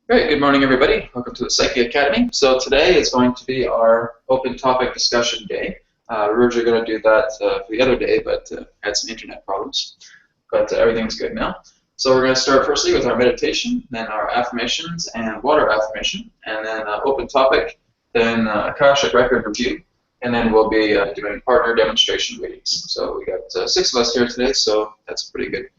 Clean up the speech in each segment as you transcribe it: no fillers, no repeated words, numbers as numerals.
Great, good morning everybody. Welcome to the Psyche Academy. So today is going to be our open topic discussion day. We were originally going to do that for the other day, but had some internet problems. But everything's good now. So we're going to start firstly with our meditation, then our affirmations and water affirmation, and then open topic, then Akashic record review, and then we'll be doing partner demonstration readings. So we got 6 of us here today, so that's a pretty good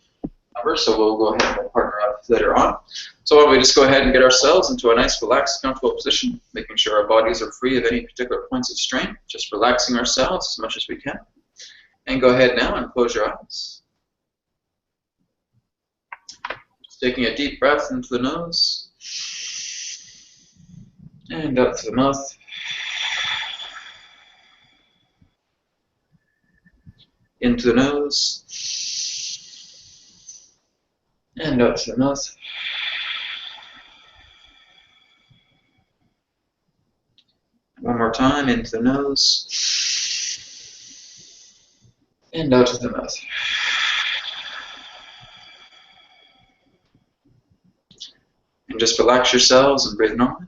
number, so we'll go ahead and we'll partner up later on. So why don't we just go ahead and get ourselves into a nice, relaxed, comfortable position, making sure our bodies are free of any particular points of strain, just relaxing ourselves as much as we can. And go ahead now and close your eyes. Just taking a deep breath into the nose and out through the mouth. Into the nose and out through the mouth. One more time, into the nose and out to the mouth. And just relax yourselves and breathe normally.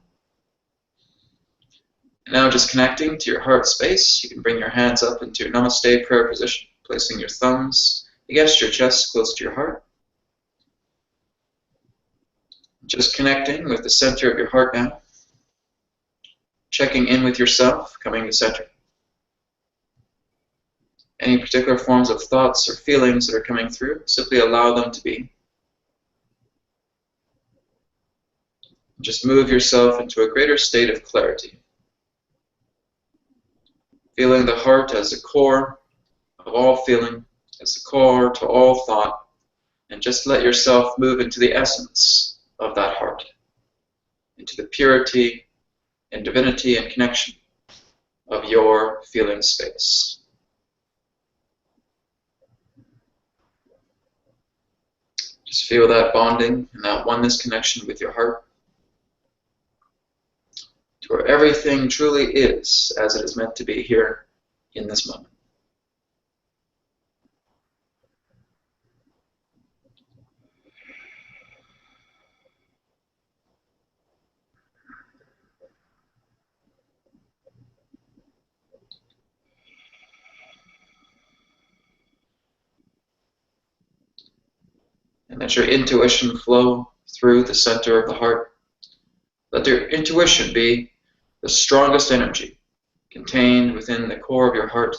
And now just connecting to your heart space, you can bring your hands up into Namaste prayer position, placing your thumbs against your chest close to your heart. Just connecting with the center of your heart now. Checking in with yourself, coming to center. Any particular forms of thoughts or feelings that are coming through, simply allow them to be. Just move yourself into a greater state of clarity. Feeling the heart as the core of all feeling, as the core to all thought, and just let yourself move into the essence of that heart, into the purity and divinity and connection of your feeling space. Just feel that bonding and that oneness connection with your heart to where everything truly is as it is meant to be here in this moment. And let your intuition flow through the center of the heart. Let your intuition be the strongest energy contained within the core of your heart,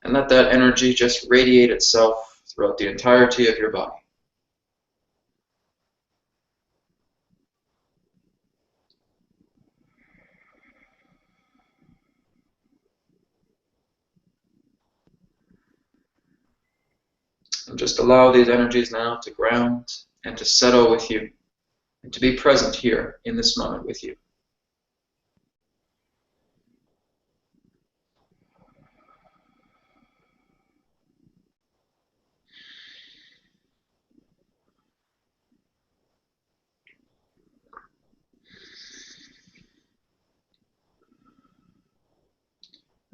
and let that energy just radiate itself throughout the entirety of your body. And just allow these energies now to ground and to settle with you, and to be present here in this moment with you.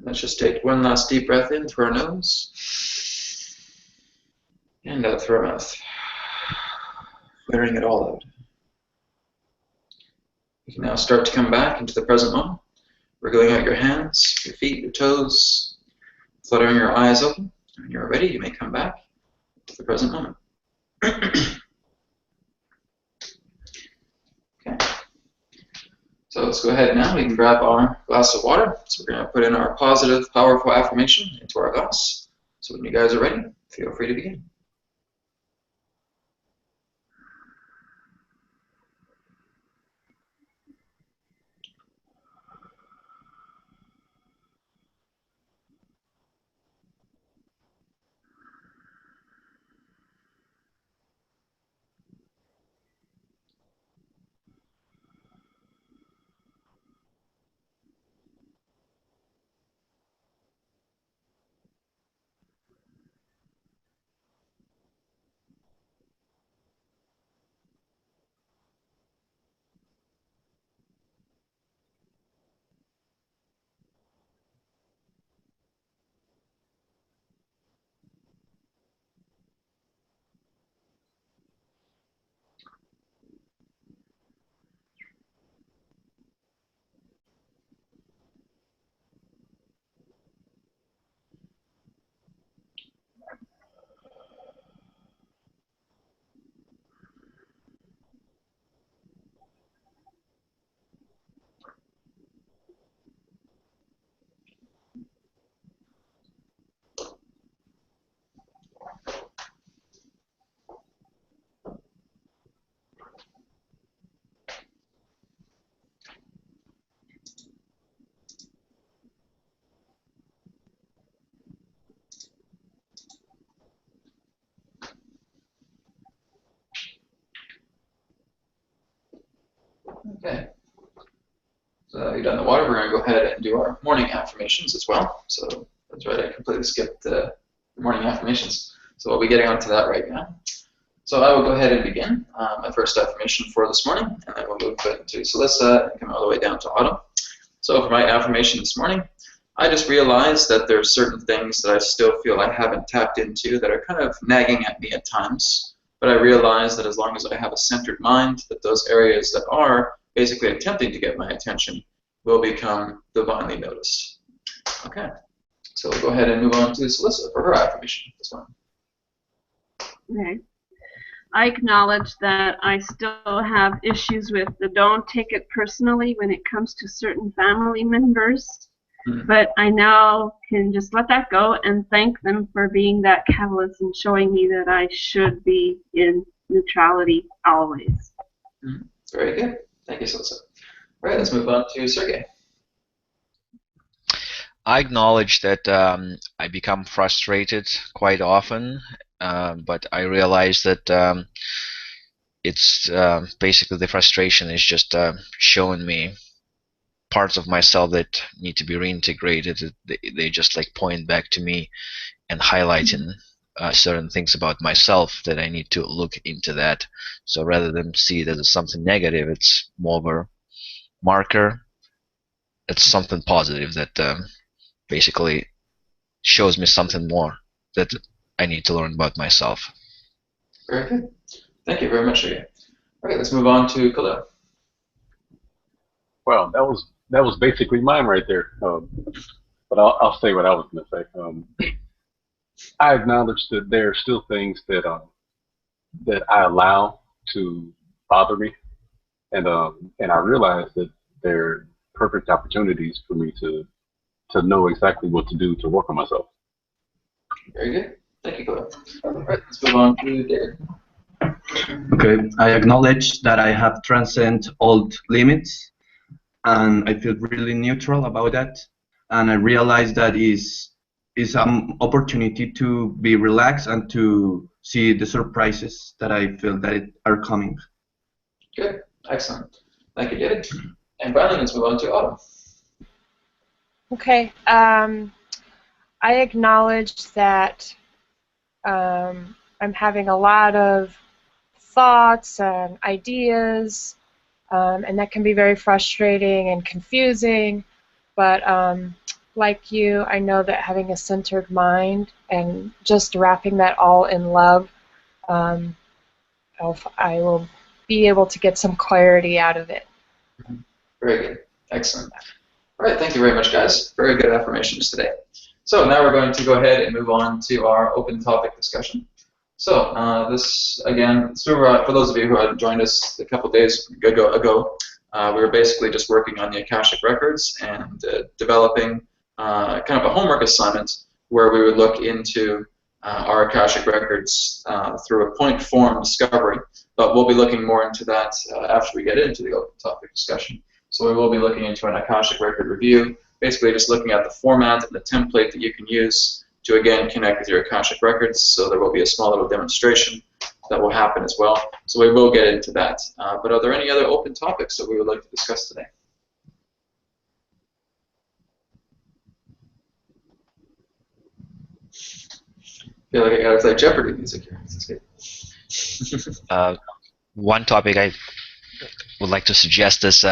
Let's just take one last deep breath in through our nose and out through our mouth, clearing it all out. You can now start to come back into the present moment, wriggling out your hands, your feet, your toes, fluttering your eyes open. When you're ready, you may come back to the present moment. Okay. So let's go ahead now. We can grab our glass of water. So we're going to put in our positive, powerful affirmation into our glass. So when you guys are ready, feel free to begin. Okay. So you've done the water. We're going to go ahead and do our morning affirmations as well. So that's right. I completely skipped the morning affirmations. So we'll be getting onto that right now. So I will go ahead and begin my first affirmation for this morning, and then we'll move into Celissa and come all the way down to Autumn. So for my affirmation this morning, I just realized that there are certain things that I still feel I haven't tapped into that are kind of nagging at me at times. But I realize that as long as I have a centered mind, that those areas that are basically attempting to get my attention will become divinely noticed. Okay, so we'll go ahead and move on to Celissa for her affirmation this morning. Okay. I acknowledge that I still have issues with the don't take it personally when it comes to certain family members, but I now can just let that go and thank them for being that catalyst and showing me that I should be in neutrality always. Very good. Thank you, Celissa. All right, let's move on to Sergey. I acknowledge that I become frustrated quite often, but I realize that it's basically the frustration is just showing me parts of myself that need to be reintegrated. They just like point back to me and highlighting certain things about myself that I need to look into that. So rather than see that as something negative, it's more of a marker. It's something positive that basically shows me something more that I need to learn about myself. Very good. Thank you very much, Sergey. All right, let's move on to Khalil. Well, that was basically mine right there. But I'll say what I was going to say. I acknowledge that there are still things that that I allow to bother me, and I realize that they're perfect opportunities for me to know exactly what to do to work on myself. Very good. Thank you, Khalil. All right, let's move on to David. Okay, I acknowledge that I have transcended old limits, and I feel really neutral about that. And I realize that is an opportunity to be relaxed and to see the surprises that I feel that are coming. Good. Excellent. Thank you, David. And finally, let's move on to Autumn. Okay. I acknowledge that I'm having a lot of thoughts and ideas, and that can be very frustrating and confusing. But like you, I know that having a centered mind and just wrapping that all in love, I will be able to get some clarity out of it. Very good. Excellent. All right, thank you very much, guys. Very good affirmations today. So now we're going to go ahead and move on to our open topic discussion. So this, again, for those of you who had joined us a couple days ago, we were basically just working on the Akashic Records and developing kind of a homework assignment where we would look into our Akashic Records through a point form discovery. But we'll be looking more into that after we get into the open topic discussion. So we will be looking into an Akashic Record review, basically just looking at the format and the template that you can use to, again, connect with your Akashic Records. So there will be a small little demonstration that will happen as well. So we will get into that. But are there any other open topics that we would like to discuss today? I feel like I gotta play Jeopardy music here. This is good. One topic I would like to suggest is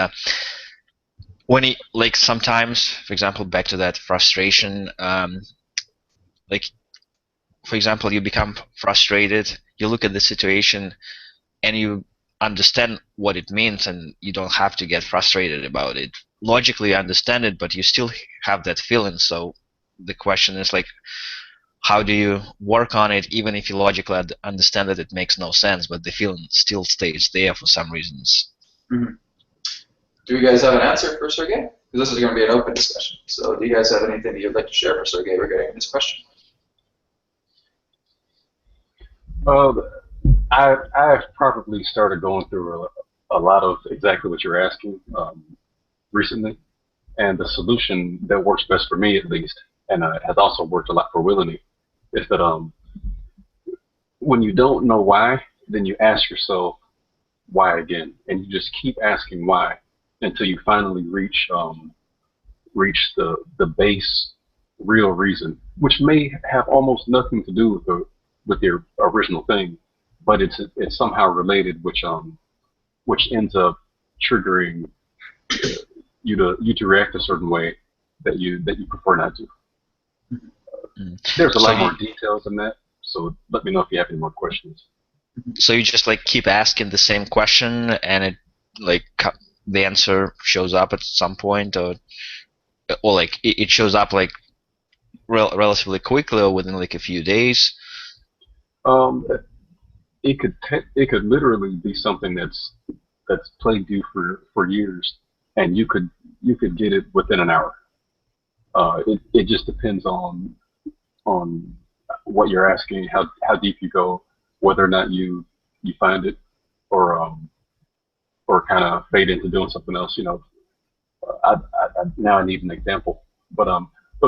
when it, like sometimes, for example, back to that frustration, like for example, you become frustrated, you look at the situation and you understand what it means, and you don't have to get frustrated about it. Logically you understand it, but you still have that feeling. So the question is like, how do you work on it, even if you logically understand that it makes no sense, but the feeling still stays there for some reasons? Mm-hmm. Do you guys have an answer for Sergey? Because this is going to be an open discussion. So do you guys have anything that you'd like to share for Sergey regarding this question? I've probably started going through a lot of exactly what you're asking recently, and the solution that works best for me, at least, and has also worked a lot for Willany, is that when you don't know why, then you ask yourself, why again, and you just keep asking why until you finally reach the base real reason, which may have almost nothing to do with your original thing, but it's somehow related, which ends up triggering you to react a certain way that you prefer not to. There's a lot more details in that, so let me know if you have any more questions. So you just like keep asking the same question, and it like the answer shows up at some point, or like it shows up like relatively quickly or within like a few days. It could literally be something that's plagued you for years, and you could get it within an hour. It just depends on what you're asking, how deep you go, whether or not you find it, or kind of fade into doing something else. You know, now I need an example, but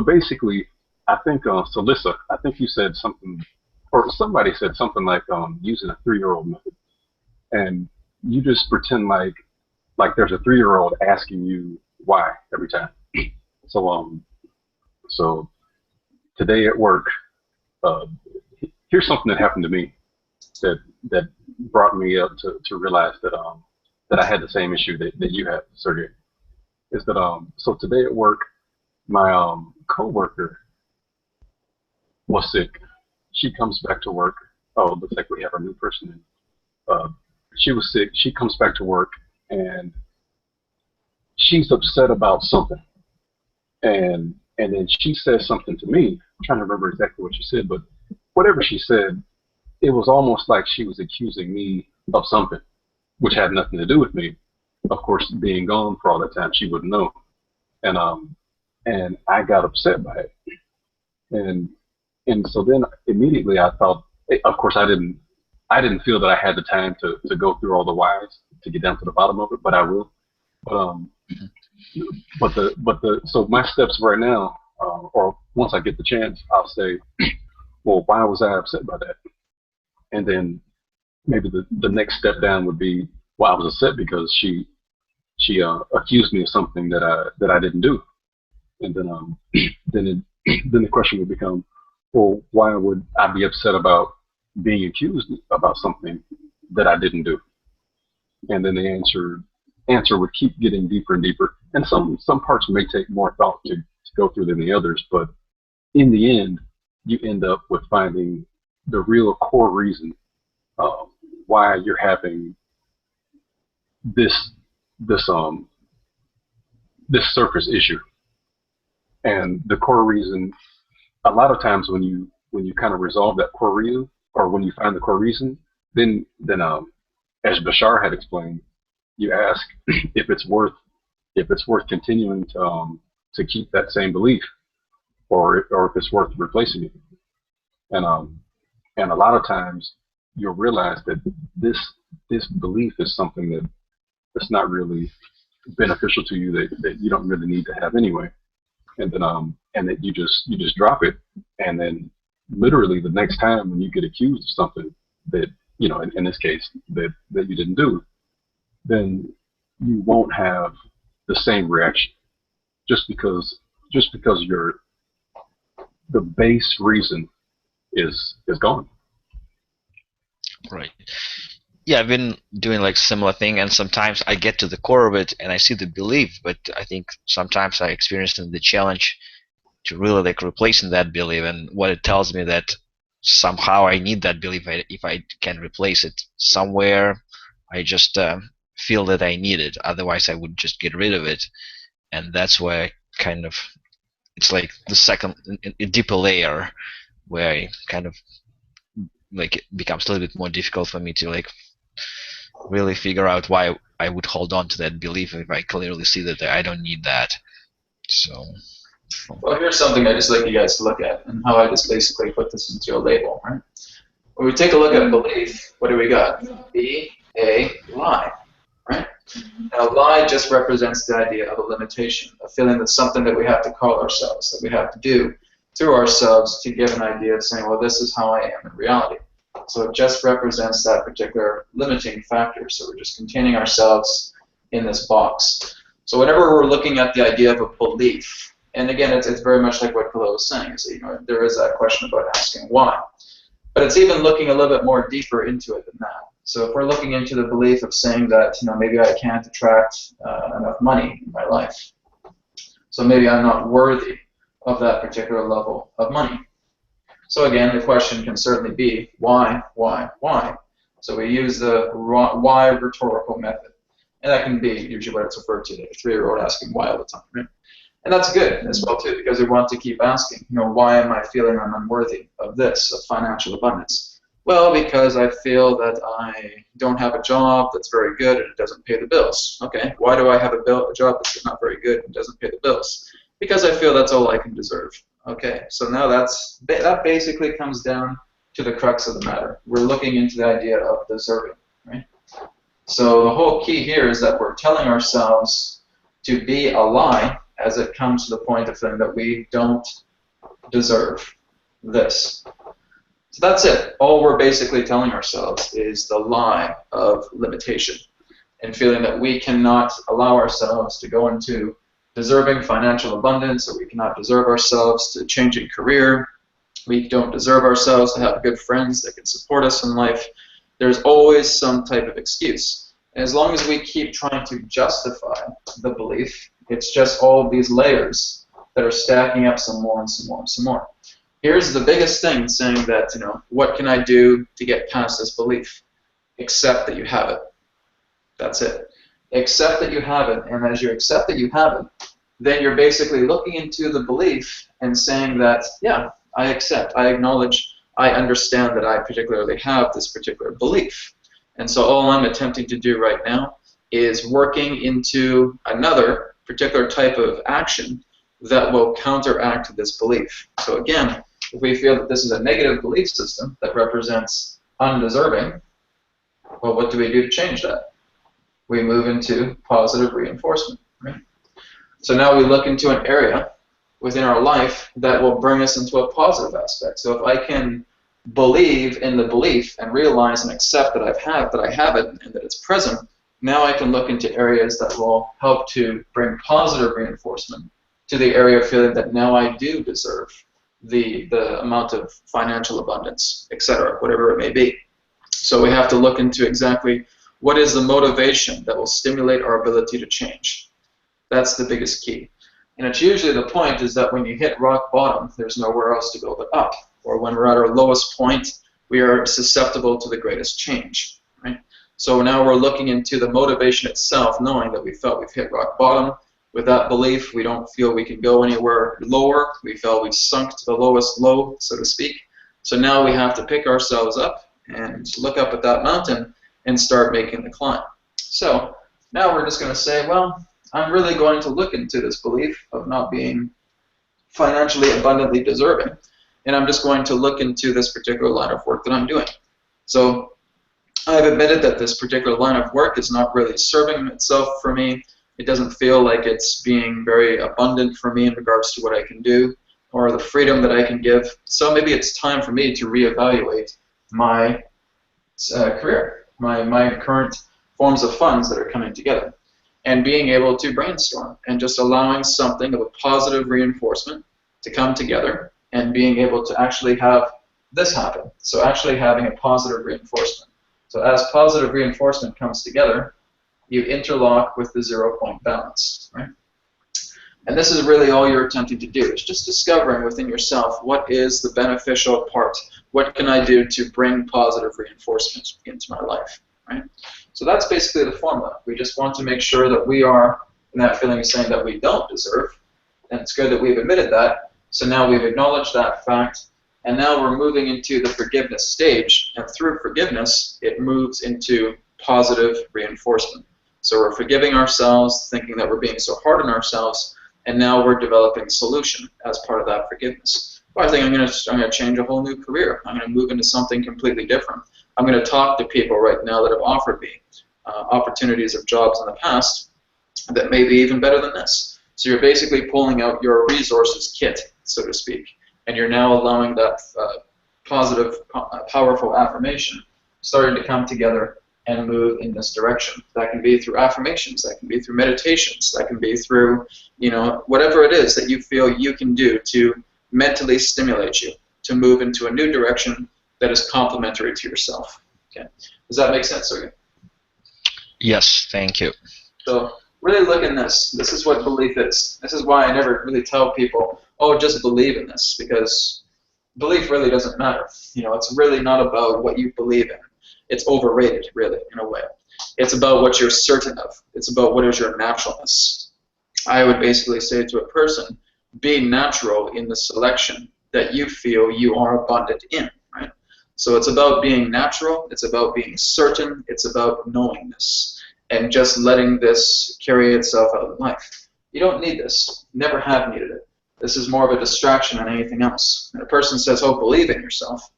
basically, I think Salissa, I think you said something, or somebody said something like using a 3-year-old method, and you just pretend like there's a 3-year-old asking you why every time. So today at work, here's something that happened to me that brought me up to realize that I had the same issue that you had, Sergey. Is that so today at work, my coworker was sick. She comes back to work. Oh, it looks like we have a new person in. She was sick. She comes back to work, and she's upset about something. And then she says something to me. I'm trying to remember exactly what she said, but whatever she said, it was almost like she was accusing me of something, which had nothing to do with me. Of course, being gone for all that time, she wouldn't know. And I got upset by it. And so then immediately I thought, of course, I didn't feel that I had the time to go through all the whys to get down to the bottom of it, but I will. So my steps right now, or once I get the chance, I'll say, well, why was I upset by that? And then maybe the next step down would be, well, I was upset because she accused me of something that I didn't do. And then then the question would become, well, why would I be upset about being accused about something that I didn't do? And then the answer would keep getting deeper and deeper. And some parts may take more thought to go through than the others, but in the end, you end up with finding the real core reason why you're having this surface issue. And the core reason, a lot of times when you kind of resolve that core reason, or when you find the core reason, then as Bashar had explained, you ask if it's worth continuing to keep that same belief, or if it's worth replacing it. And a lot of times you'll realize that this belief is something that's not really beneficial to you, that you don't really need to have anyway. And then and that you just drop it, and then literally the next time when you get accused of something that, you know, in this case that you didn't do, then you won't have the same reaction, just because the base reason is gone. Right. Yeah, I've been doing like similar thing, and sometimes I get to the core of it and I see the belief, but I think sometimes I experience the challenge to really like replacing that belief, and what it tells me that somehow I need that belief. If I can replace it somewhere, I just feel that I need it. Otherwise, I would just get rid of it, and that's where I kind of, it's like the second, a deeper layer, where I kind of like it becomes a little bit more difficult for me to like really figure out why I would hold on to that belief if I clearly see that I don't need that. So. Well, here's something I just like you guys to look at, and how I just basically put this into a label, right? When we take a look at belief, what do we got? B, a, lie, right? Now, lie just represents the idea of a limitation, a feeling that something that we have to call ourselves, that we have to do through ourselves to give an idea of saying, well, this is how I am in reality. So it just represents that particular limiting factor. So we're just containing ourselves in this box. So whenever we're looking at the idea of a belief, and again, it's very much like what Khalil was saying. So, there is that question about asking why. But it's even looking a little bit more deeper into it than that. So if we're looking into the belief of saying that, maybe I can't attract enough money in my life. So maybe I'm not worthy of that particular level of money. So again, the question can certainly be, why? So we use the why rhetorical method. And that can be usually what it's referred to, a 3-year-old asking why all the time, right? And that's good as well, too, because we want to keep asking, why am I feeling I'm unworthy of this, of financial abundance? Well, because I feel that I don't have a job that's very good and it doesn't pay the bills. Okay, why do I have a job that's not very good and doesn't pay the bills? Because I feel that's all I can deserve. Okay, so now that basically comes down to the crux of the matter. We're looking into the idea of deserving, right? So the whole key here is that we're telling ourselves to be a lie as it comes to the point of feeling that we don't deserve this. So that's it. All we're basically telling ourselves is the lie of limitation and feeling that we cannot allow ourselves to go into deserving financial abundance, or we cannot deserve ourselves to changing career. We don't deserve ourselves to have good friends that can support us in life. There's always some type of excuse. And as long as we keep trying to justify the belief, it's just all of these layers that are stacking up some more and some more and some more. Here's the biggest thing, saying that, what can I do to get past this belief? Accept that you have it. That's it. Accept that you have it, and as you accept that you have it, then you're basically looking into the belief and saying that, yeah, I accept, I acknowledge, I understand that I particularly have this particular belief. And so all I'm attempting to do right now is working into another particular type of action that will counteract this belief. So again, if we feel that this is a negative belief system that represents undeserving, well, what do we do to change that? We move into positive reinforcement, right? So now we look into an area within our life that will bring us into a positive aspect. So if I can believe in the belief and realize and accept that I have it and that it's present, now I can look into areas that will help to bring positive reinforcement to the area of feeling that now I do deserve the amount of financial abundance, etc., whatever it may be. So we have to look into exactly what is the motivation that will stimulate our ability to change. That's the biggest key. And it's usually the point is that when you hit rock bottom, there's nowhere else to go but up. Or when we're at our lowest point, we are susceptible to the greatest change, right? So now we're looking into the motivation itself, knowing that we felt we've hit rock bottom. With that belief, we don't feel we can go anywhere lower. We felt we've sunk to the lowest low, so to speak. So now we have to pick ourselves up and look up at that mountain and start making the climb. So now we're just going to say, well, I'm really going to look into this belief of not being financially abundantly deserving, and I'm just going to look into this particular line of work that I'm doing. So I've admitted that this particular line of work is not really serving itself for me. It doesn't feel like it's being very abundant for me in regards to what I can do or the freedom that I can give. So maybe it's time for me to reevaluate my career, my current forms of funds that are coming together, and being able to brainstorm and just allowing something of a positive reinforcement to come together and being able to actually have this happen. So actually having a positive reinforcement. So as positive reinforcement comes together, you interlock with the 0-point balance, right? And this is really all you're attempting to do. It's just discovering within yourself what is the beneficial part. What can I do to bring positive reinforcement into my life, right? So that's basically the formula. We just want to make sure that we are in that feeling of saying that we don't deserve, and it's good that we've admitted that. So now we've acknowledged that fact, and now we're moving into the forgiveness stage, and through forgiveness, it moves into positive reinforcement. So we're forgiving ourselves, thinking that we're being so hard on ourselves, and now we're developing solution as part of that forgiveness. Well, I think I'm going to change a whole new career. I'm going to move into something completely different. I'm going to talk to people right now that have offered me opportunities of jobs in the past that may be even better than this. So you're basically pulling out your resources kit, so to speak, and you're now allowing that positive, powerful affirmation starting to come together and move in this direction. That can be through affirmations, that can be through meditations, that can be through, whatever it is that you feel you can do to mentally stimulate you to move into a new direction that is complementary to yourself. Okay, does that make sense, Sergey? Yes, thank you. So really look in this. This is what belief is. This is why I never really tell people, oh, just believe in this, because belief really doesn't matter. It's really not about what you believe in. It's overrated, really, in a way. It's about what you're certain of. It's about what is your naturalness. I would basically say to a person, be natural in the selection that you feel you are abundant in, right? So it's about being natural. It's about being certain. It's about knowingness and just letting this carry itself out in life. You don't need this. Never have needed it. This is more of a distraction than anything else. When a person says, oh, believe in yourself,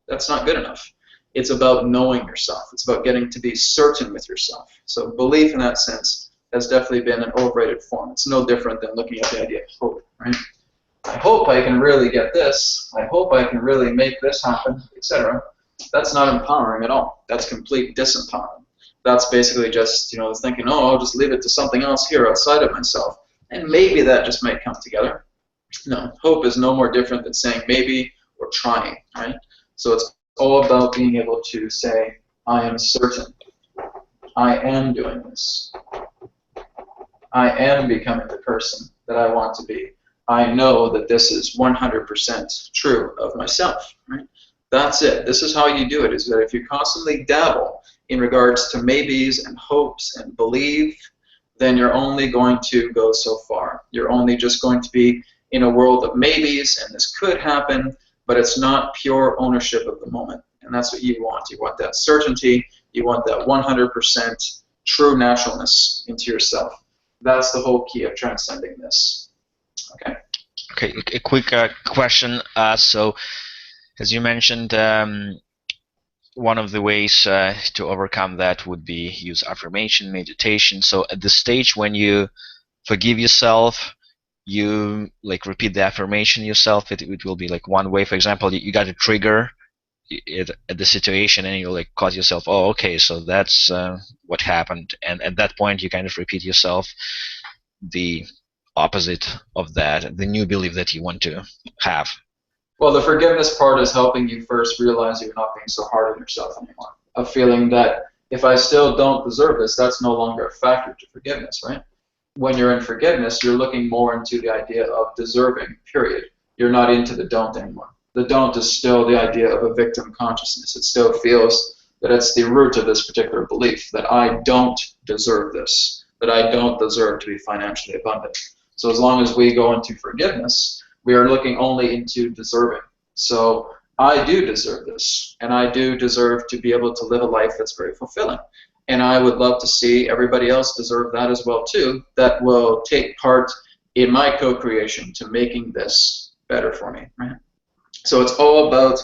that's not good enough. It's about knowing yourself. It's about getting to be certain with yourself. So belief in that sense has definitely been an overrated form. It's no different than looking at the idea of hope, right? I hope I can really get this. I hope I can really make this happen, etc. That's not empowering at all. That's complete disempowering. That's basically just, thinking, oh, I'll just leave it to something else here outside of myself. And maybe that just might come together. No, hope is no more different than saying maybe or trying, right? So it's all about being able to say, I am certain. I am doing this. I am becoming the person that I want to be. I know that this is 100% true of myself, right? That's it. This is how you do it, is that if you constantly dabble in regards to maybes and hopes and believe, then you're only going to go so far. You're only just going to be in a world of maybes, and this could happen, but it's not pure ownership of the moment. And that's what you want. You want that certainty. You want that 100% true naturalness into yourself. That's the whole key of transcending this. Okay. Okay, a quick question. So, as you mentioned, one of the ways to overcome that would be use affirmation, meditation. So, at the stage when you forgive yourself, you repeat the affirmation yourself. It will be one way. For example, you got a trigger at the situation, and you cause yourself, oh, okay, so that's what happened. And at that point, you kind of repeat yourself the opposite of that, the new belief that you want to have. Well, the forgiveness part is helping you first realize you're not being so hard on yourself anymore. A feeling that if I still don't deserve this, that's no longer a factor to forgiveness, right? When you're in forgiveness, you're looking more into the idea of deserving, period. You're not into the don't anymore. The don't is still the idea of a victim consciousness. It still feels that it's the root of this particular belief, that I don't deserve this, that I don't deserve to be financially abundant. So as long as we go into forgiveness, we are looking only into deserving. So I do deserve this, and I do deserve to be able to live a life that's very fulfilling. And I would love to see everybody else deserve that as well too, that will take part in my co-creation to making this better for me, right? So it's all about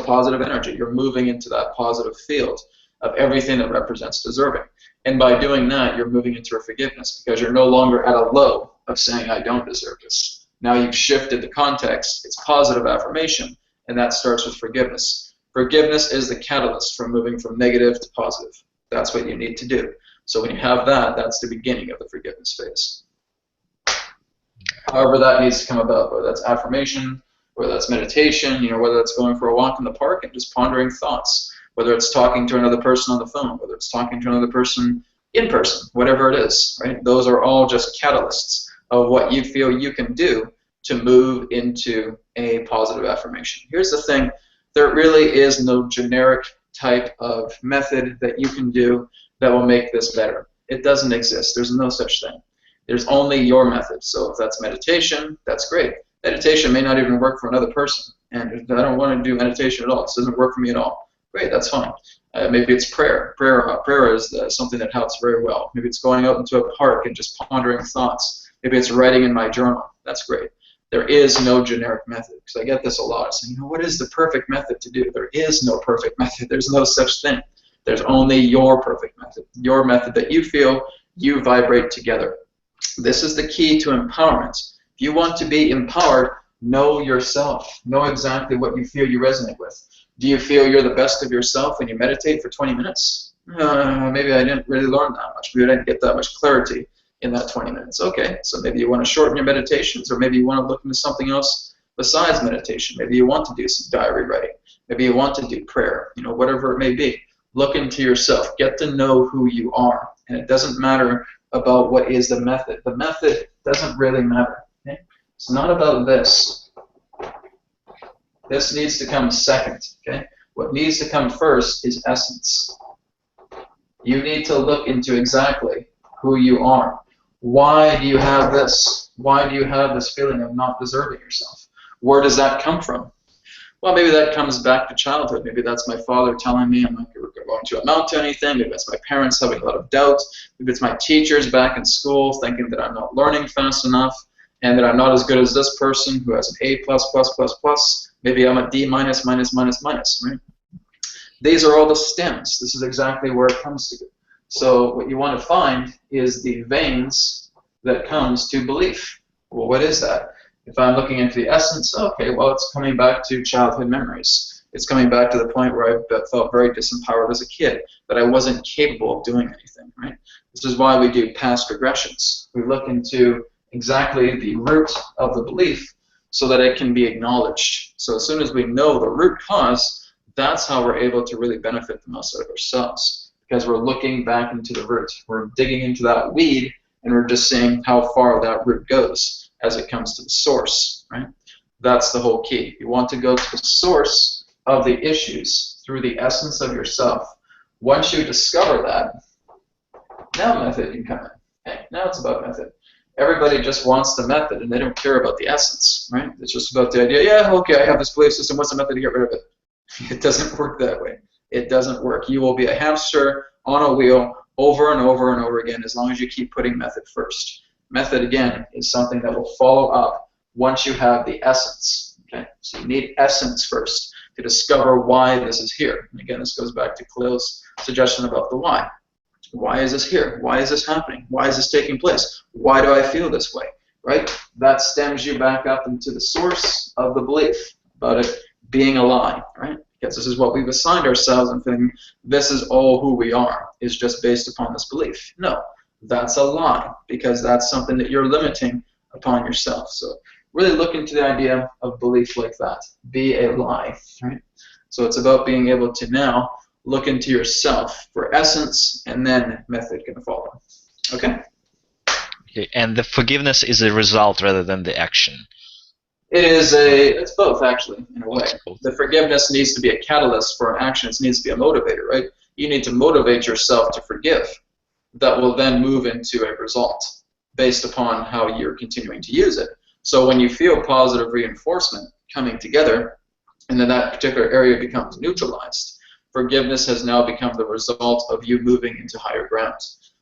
positive energy. You're moving into that positive field of everything that represents deserving. And by doing that, you're moving into a forgiveness, because you're no longer at a low of saying I don't deserve this. Now you've shifted the context. It's positive affirmation, and that starts with forgiveness. Forgiveness is the catalyst from moving from negative to positive. That's what you need to do. So when you have that, that's the beginning of the forgiveness phase. However that needs to come about, whether that's affirmation, whether that's meditation, whether that's going for a walk in the park and just pondering thoughts, whether it's talking to another person on the phone, whether it's talking to another person in person, whatever it is, right? Those are all just catalysts of what you feel you can do to move into a positive affirmation. Here's the thing, there really is no generic type of method that you can do that will make this better. It doesn't exist. There's no such thing. There's only your method. So if that's meditation, that's great. Meditation may not even work for another person, and if I don't want to do meditation at all, this doesn't work for me at all, great, that's fine. Maybe it's prayer. Prayer is something that helps very well. Maybe it's going out into a park and just pondering thoughts. Maybe it's writing in my journal. That's great. There is no generic method, because I get this a lot. Saying, what is the perfect method to do? There is no perfect method. There's no such thing. There's only your perfect method, your method that you feel you vibrate together. This is the key to empowerment. If you want to be empowered, Know yourself. Know exactly what you feel you resonate with. Do you feel you're the best of yourself when you meditate for 20 minutes? Maybe I didn't really learn that much. Maybe I didn't get that much clarity in that 20 minutes. Okay, so maybe you want to shorten your meditations, or maybe you want to look into something else besides meditation. Maybe you want to do some diary writing. Maybe you want to do prayer. You know, whatever it may be. Look into yourself. Get to know who you are. And it doesn't matter about what is the method. The method doesn't really matter. Okay? It's not about this. This needs to come second. Okay? What needs to come first is essence. You need to look into exactly who you are. Why do you have this? Why do you have this feeling of not deserving yourself? Where does that come from? Well, maybe that comes back to childhood. Maybe that's my father telling me I'm not going to amount to anything. Maybe that's my parents having a lot of doubt. Maybe it's my teachers back in school thinking that I'm not learning fast enough and that I'm not as good as this person who has an A++++. Maybe I'm a D minus, minus, minus, minus, right? These are all the stems. This is exactly where it comes to. So what you want to find is the veins that comes to belief. Well, what is that? If I'm looking into the essence, okay, well, it's coming back to childhood memories. It's coming back to the point where I felt very disempowered as a kid, that I wasn't capable of doing anything, right? This is why we do past regressions. We look into exactly the root of the belief so that it can be acknowledged. So as soon as we know the root cause, that's how we're able to really benefit the most out of ourselves, because we're looking back into the root. We're digging into that weed, and we're just seeing how far that root goes as it comes to the source, right? That's the whole key. You want to go to the source of the issues through the essence of yourself. Once you discover that, now method can come in. Okay, now it's about method. Everybody just wants the method, and they don't care about the essence, right? It's just about the idea, yeah, okay, I have this belief system, what's the method to get rid of it? It doesn't work that way. It doesn't work. You will be a hamster on a wheel over and over and over again as long as you keep putting method first. Method, again, is something that will follow up once you have the essence. Okay? So you need essence first to discover why this is here. And again, this goes back to Khalil's suggestion about the why. Why is this here? Why is this happening? Why is this taking place? Why do I feel this way? Right? That stems you back up into the source of the belief about it being a lie. Right? Because this is what we've assigned ourselves and thinking this is all who we are, is just based upon this belief. No. That's a lie, because that's something that you're limiting upon yourself. So really look into the idea of belief like that. Be a lie, right? So it's about being able to now look into yourself for essence, and then method can follow. Okay? Okay, and the forgiveness is a result rather than the action. It's both, actually, in a way. The forgiveness needs to be a catalyst for an action. It needs to be a motivator, right? You need to motivate yourself to forgive. That will then move into a result based upon how you're continuing to use it. So when you feel positive reinforcement coming together, and then that particular area becomes neutralized, forgiveness has now become the result of you moving into higher ground.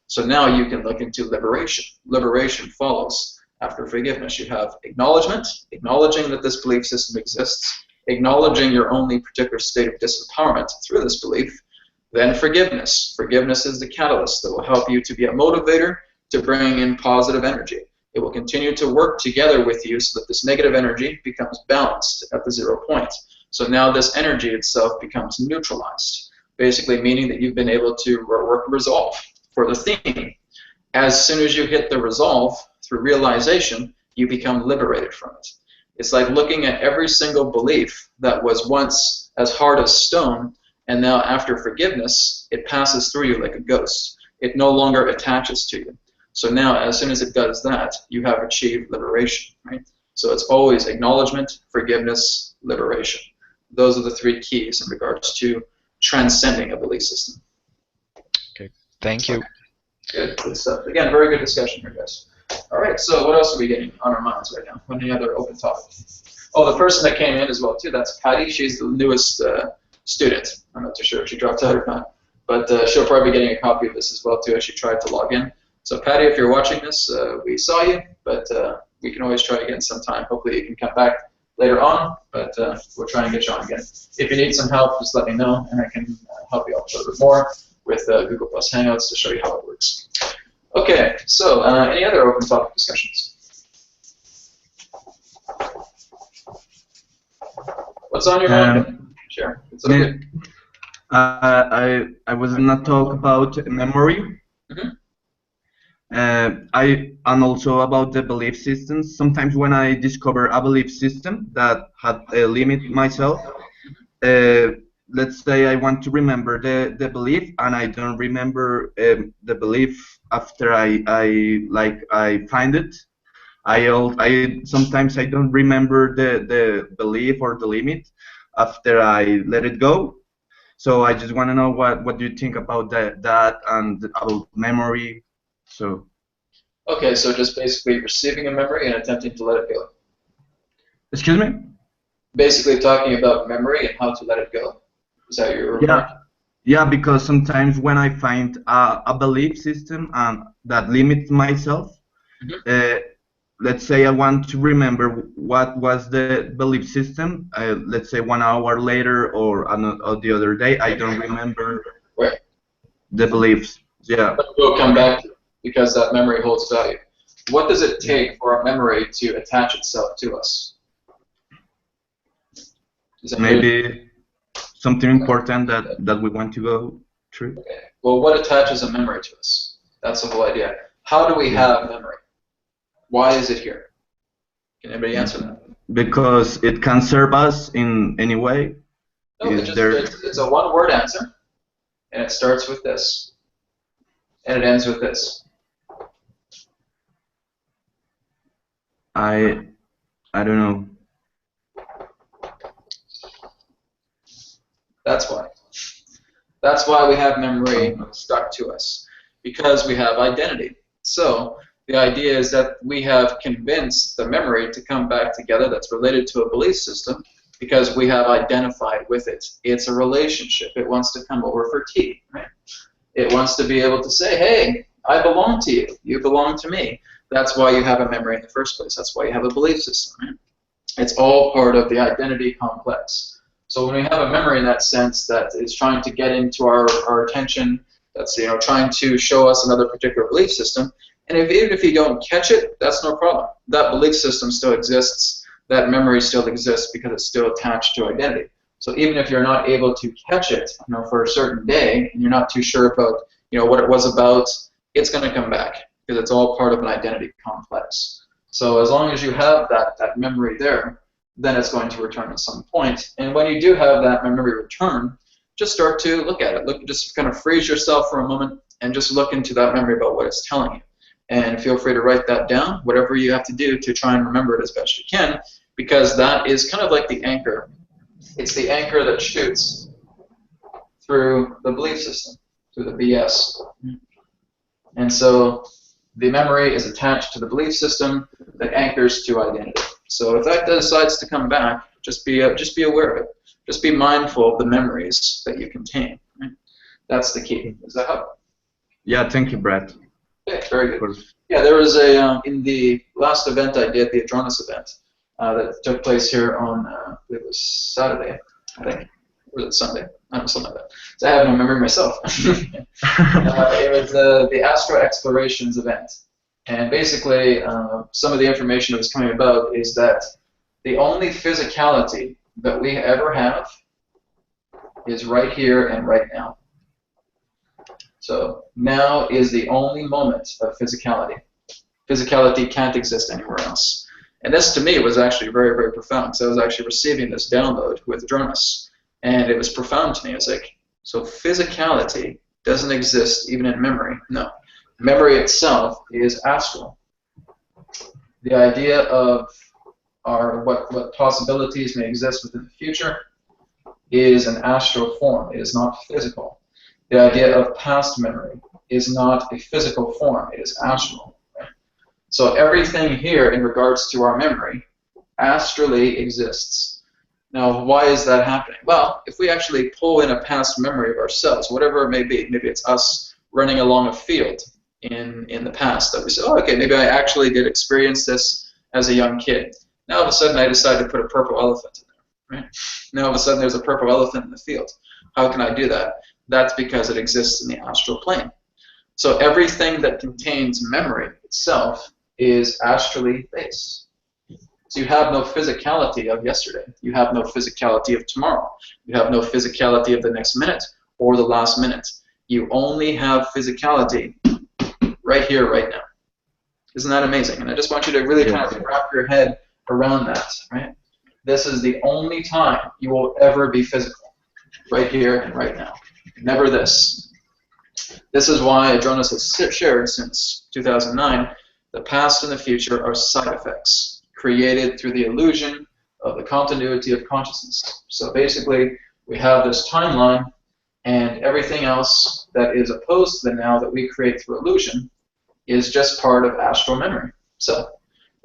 So now you can look into liberation. Liberation follows after forgiveness. You have acknowledgement, acknowledging that this belief system exists, acknowledging your only particular state of disempowerment through this belief. Then forgiveness. Forgiveness is the catalyst that will help you to be a motivator to bring in positive energy. It will continue to work together with you so that this negative energy becomes balanced at the 0 point. So now this energy itself becomes neutralized, basically meaning that you've been able to work a resolve for the theme. As soon as you hit the resolve through realization, you become liberated from it. It's like looking at every single belief that was once as hard as stone, and now after forgiveness, it passes through you like a ghost. It no longer attaches to you. So now, as soon as it does that, you have achieved liberation, right? So it's always acknowledgement, forgiveness, liberation. Those are the 3 keys in regards to transcending a belief system. Okay, thank you. Good stuff. Again, very good discussion here, guys. All right, so what else are we getting on our minds right now? Any other open topics? Oh, the person that came in as well, too, that's Patty. She's the newest student. I'm not too sure if she dropped out or not, but she'll probably be getting a copy of this as well, too, as she tried to log in. So, Patty, if you're watching this, we saw you, but we can always try again sometime. Hopefully you can come back later on, but we'll try and get you on again. If you need some help, just let me know, and I can help you out a little bit more with Google Plus Hangouts to show you how it works. Okay, so any other open topic discussions? What's on your mind? Sure. It's okay. I was gonna talk about memory. Mm-hmm. And also about the belief systems. Sometimes when I discover a belief system that had a limit myself, let's say I want to remember the belief, and I don't remember the belief after I find it. I sometimes I don't remember the belief or the limit after I let it go. So I just want to know what do you think about that and about memory. So. Okay, so just basically receiving a memory and attempting to let it go. Excuse me? Basically talking about memory and how to let it go. Is that your remark? Yeah, because sometimes when I find a belief system that limits myself, let's say I want to remember what was the belief system, let's say 1 hour later or the other day, I don't remember the beliefs. Yeah. But we'll come back to it because that memory holds value. What does it take for a memory to attach itself to us? Maybe something important that we want to go through. Okay. Well, what attaches a memory to us? That's the whole idea. How do we have memory? Why is it here? Can anybody answer that? Because it can serve us in any way. No, it's a one-word answer, and it starts with this, and it ends with this. I don't know. That's why. That's why we have memory stuck to us, because we have identity. So the idea is that we have convinced the memory to come back together that's related to a belief system because we have identified with it. It's a relationship. It wants to come over for tea, right? It wants to be able to say, hey, I belong to you. You belong to me. That's why you have a memory in the first place. That's why you have a belief system, right? It's all part of the identity complex. So when we have a memory in that sense that is trying to get into our attention, that's trying to show us another particular belief system, and even if you don't catch it, that's no problem. That belief system still exists. That memory still exists because it's still attached to identity. So even if you're not able to catch it, for a certain day, and you're not too sure about, what it was about, it's going to come back because it's all part of an identity complex. So as long as you have that memory there, then it's going to return at some point. And when you do have that memory return, just start to look at it. Just kind of freeze yourself for a moment and just look into that memory about what it's telling you. And feel free to write that down, whatever you have to do to try and remember it as best you can, because that is kind of like the anchor. It's the anchor that shoots through the belief system, through the BS. And so the memory is attached to the belief system that anchors to identity. So if that decides to come back, just be aware of it. Just be mindful of the memories that you contain. Right? That's the key. Does that help? Yeah, thank you, Brad. Okay, very good. Yeah, there was in the last event I did, the Adronis event, that took place here on, I believe it was Saturday, I think. Or was it Sunday? I don't know, something like that. So I have no memory myself. It was the Astro Explorations event. And basically, some of the information that was coming about is that the only physicality that we ever have is right here and right now. So now is the only moment of physicality. Physicality can't exist anywhere else. And this, to me, was actually very, very profound. So I was actually receiving this download with Adronis, and it was profound to me. I was like, so physicality doesn't exist even in memory? No. Memory itself is astral. The idea of what possibilities may exist within the future is an astral form. It is not physical. The idea of past memory is not a physical form. It is astral. Right? So everything here in regards to our memory astrally exists. Now, why is that happening? Well, if we actually pull in a past memory of ourselves, whatever it may be, maybe it's us running along a field in the past that we say, oh, okay, maybe I actually did experience this as a young kid. Now, all of a sudden, I decide to put a purple elephant in there. Right? Now, all of a sudden, there's a purple elephant in the field. How can I do that? That's because it exists in the astral plane. So everything that contains memory itself is astrally based. So you have no physicality of yesterday. You have no physicality of tomorrow. You have no physicality of the next minute or the last minute. You only have physicality right here, right now. Isn't that amazing? And I just want you to really kind of wrap your head around that, right? This is the only time you will ever be physical, right here and right now. Never this. This is why Adronis has shared since 2009, the past and the future are side effects created through the illusion of the continuity of consciousness. So basically, we have this timeline, and everything else that is opposed to the now that we create through illusion is just part of astral memory. So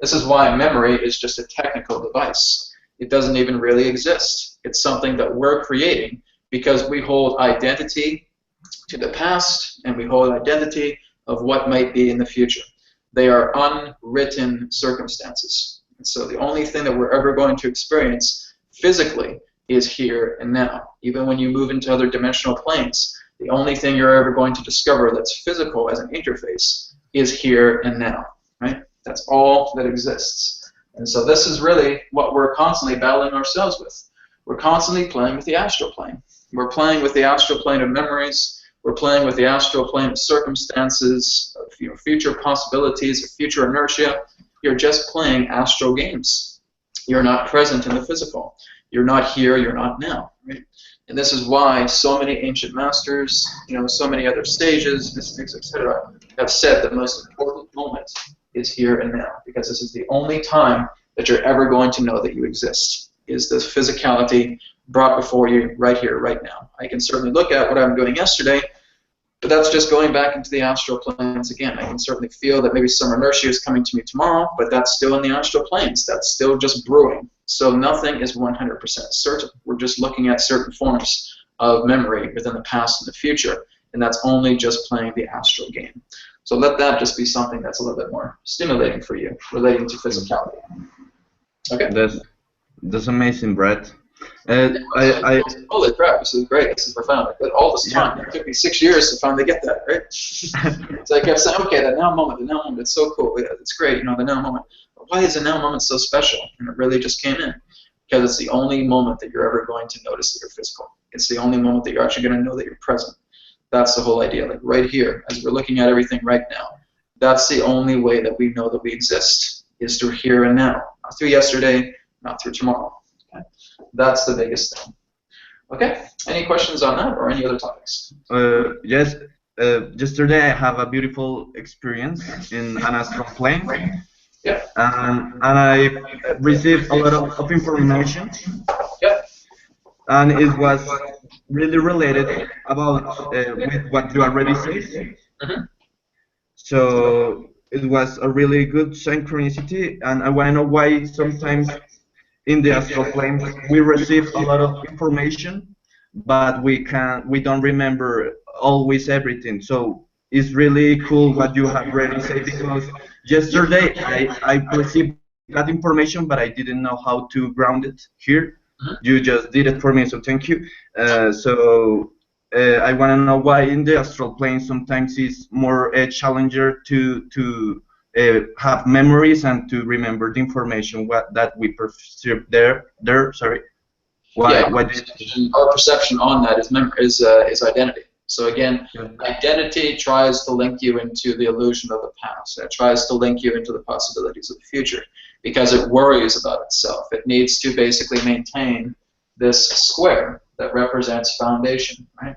this is why memory is just a technical device. It doesn't even really exist. It's something that we're creating because we hold identity to the past and we hold identity of what might be in the future. They are unwritten circumstances. And so the only thing that we're ever going to experience physically is here and now. Even when you move into other dimensional planes, the only thing you're ever going to discover that's physical as an interface is here and now, right? That's all that exists. And so this is really what we're constantly battling ourselves with. We're constantly playing with the astral plane. We're playing with the astral plane of memories. We're playing with the astral plane of circumstances, of future possibilities, of future inertia. You're just playing astral games. You're not present in the physical. You're not here, you're not now, right? And this is why so many ancient masters, so many other sages, mystics, etc., have said the most important moment is here and now, because this is the only time that you're ever going to know that you exist, is this physicality brought before you right here, right now. I can certainly look at what I'm doing yesterday, but that's just going back into the astral planes again. I can certainly feel that maybe some inertia is coming to me tomorrow, but that's still in the astral planes. That's still just brewing. So nothing is 100% certain. We're just looking at certain forms of memory within the past and the future, and that's only just playing the astral game. So let that just be something that's a little bit more stimulating for you, relating to physicality. Okay? That's amazing, Brett. Holy crap, this is great, this is profound. But all this time, it took me 6 years to finally get that, right? So I kept saying, okay, the now moment, it's so cool, it's great, the now moment. But why is the now moment so special? And it really just came in. Because it's the only moment that you're ever going to notice that you're physical. It's the only moment that you're actually going to know that you're present. That's the whole idea, like right here, as we're looking at everything right now. That's the only way that we know that we exist, is through here and now. Not through yesterday, not through tomorrow. Okay? That's the biggest thing. Okay, any questions on that or any other topics? Yes, yesterday I have a beautiful experience in an astral plane. Yeah. And I received a lot of information. Yeah. And it was really related about with what you already said. Mm-hmm. So it was a really good synchronicity, and I want to know why sometimes in the astral plane we receive a lot of information, but we don't remember always everything. So it's really cool what you have already said, because yesterday I perceived that information, but I didn't know how to ground it here. You just did it for me, so thank you. I want to know why in the astral plane sometimes it's more a challenger to have memories and to remember the information that we perceive there. Sorry. Why? Yeah, our perception on that is identity. So again, identity tries to link you into the illusion of the past. It tries to link you into the possibilities of the future because it worries about itself. It needs to basically maintain this square that represents foundation, right?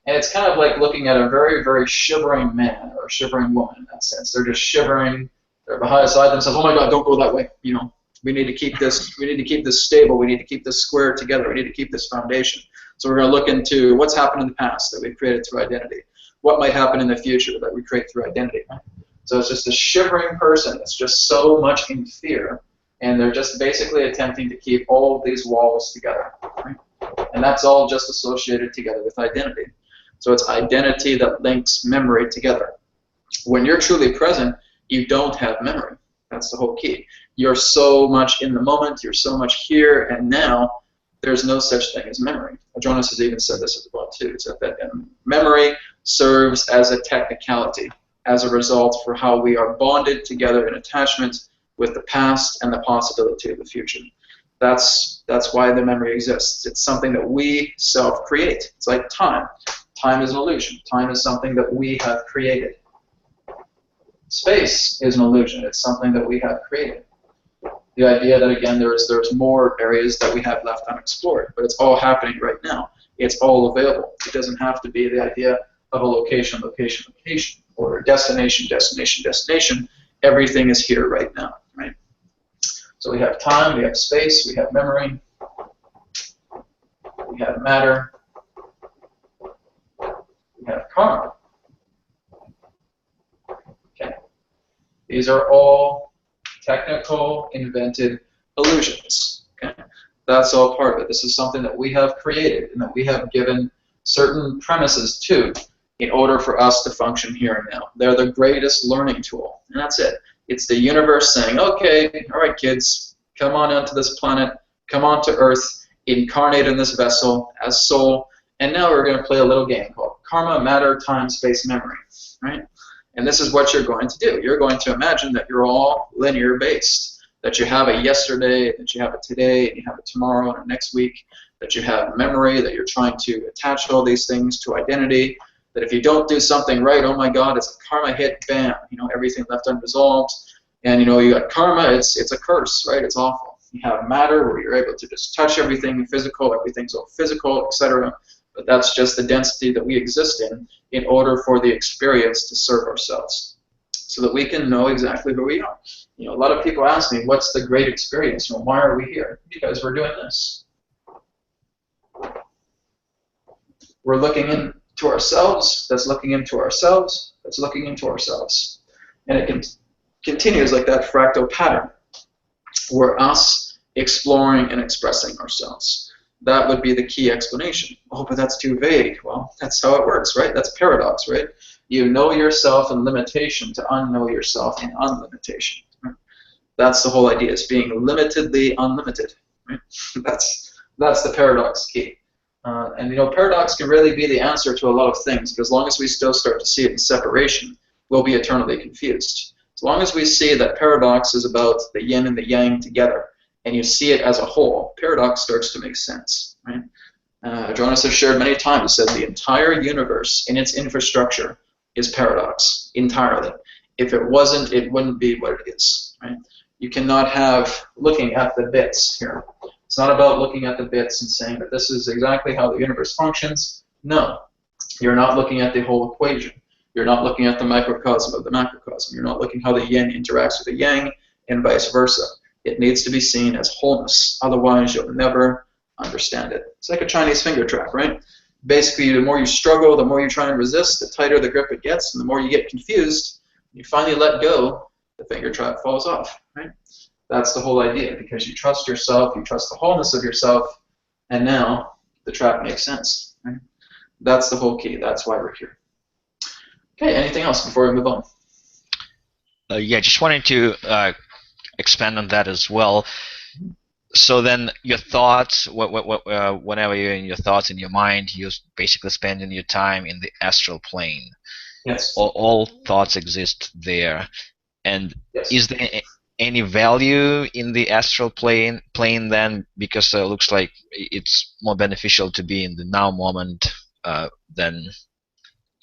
And it's kind of like looking at a very, very shivering man or a shivering woman in that sense. They're just shivering. They're beside themselves. Oh my God, don't go that way. We need to keep this. We need to keep this stable. We need to keep this square together. We need to keep this foundation. So we're going to look into what's happened in the past that we created through identity. What might happen in the future that we create through identity. Right? So it's just a shivering person that's just so much in fear, and they're just basically attempting to keep all of these walls together. Right? And that's all just associated together with identity. So it's identity that links memory together. When you're truly present, you don't have memory. That's the whole key. You're so much in the moment, you're so much here and now, there's no such thing as memory. Adronis has even said this as well too. It's that memory serves as a technicality, as a result for how we are bonded together in attachment with the past and the possibility of the future. That's why the memory exists. It's something that we self-create. It's like time. Time is an illusion. Time is something that we have created. Space is an illusion. It's something that we have created. The idea that, again, there's more areas that we have left unexplored, but it's all happening right now. It's all available. It doesn't have to be the idea of a location, location, location, or destination, destination, destination. Everything is here right now, right? So we have time, we have space, we have memory, we have matter, we have karma. Okay. These are all technical, invented illusions. Okay. That's all part of it. This is something that we have created and that we have given certain premises to in order for us to function here and now. They're the greatest learning tool, and that's it. It's the universe saying, okay, all right, kids, come on onto this planet, come onto Earth, incarnate in this vessel as soul, and now we're going to play a little game called karma, matter, time, space, memory, right? And this is what you're going to do. You're going to imagine that you're all linear-based, that you have a yesterday, that you have a today, and you have a tomorrow and a next week, that you have memory, that you're trying to attach all these things to identity, that if you don't do something right, oh my God, it's a karma hit, bam, you know, everything left unresolved, and you know, you got karma, it's a curse, right? It's awful. You have matter where you're able to just touch everything physical, everything's all physical, etc. But that's just the density that we exist in order for the experience to serve ourselves, so that we can know exactly who we are. You know, a lot of people ask me, what's the great experience? You know, why are we here? Because we're doing this. We're looking into ourselves, that's looking into ourselves, that's looking into ourselves. And it continues like that fractal pattern. We're us exploring and expressing ourselves. That would be the key explanation. Oh, but that's too vague. Well, that's how it works, right? That's paradox, right? You know yourself in limitation to unknow yourself in unlimitation. Right? That's the whole idea, is being limitedly unlimited. Right? That's the paradox key. And you know, paradox can really be the answer to a lot of things, because as long as we still start to see it in separation, we'll be eternally confused. As long as we see that paradox is about the yin and the yang together, and you see it as a whole, paradox starts to make sense. Right? Jonas has shared many times, said the entire universe in its infrastructure is paradox, entirely. If it wasn't, it wouldn't be what it is. Right? You cannot have looking at the bits here. It's not about looking at the bits and saying that this is exactly how the universe functions. No. You're not looking at the whole equation. You're not looking at the microcosm of the macrocosm. You're not looking how the yin interacts with the yang and vice versa. It needs to be seen as wholeness. Otherwise, you'll never understand it. It's like a Chinese finger trap, right? Basically, the more you struggle, the more you try and resist, the tighter the grip it gets, and the more you get confused, you finally let go, the finger trap falls off, right? That's the whole idea, because you trust yourself, you trust the wholeness of yourself, and now the trap makes sense. Right? That's the whole key. That's why we're here. Okay, anything else before we move on? Yeah, just wanted to expand on that as well. So then your thoughts, whenever you're in your thoughts in your mind, you're basically spending your time in the astral plane. Yes. All thoughts exist there. And yes. Is there any value in the astral plane then, because it looks like it's more beneficial to be in the now moment than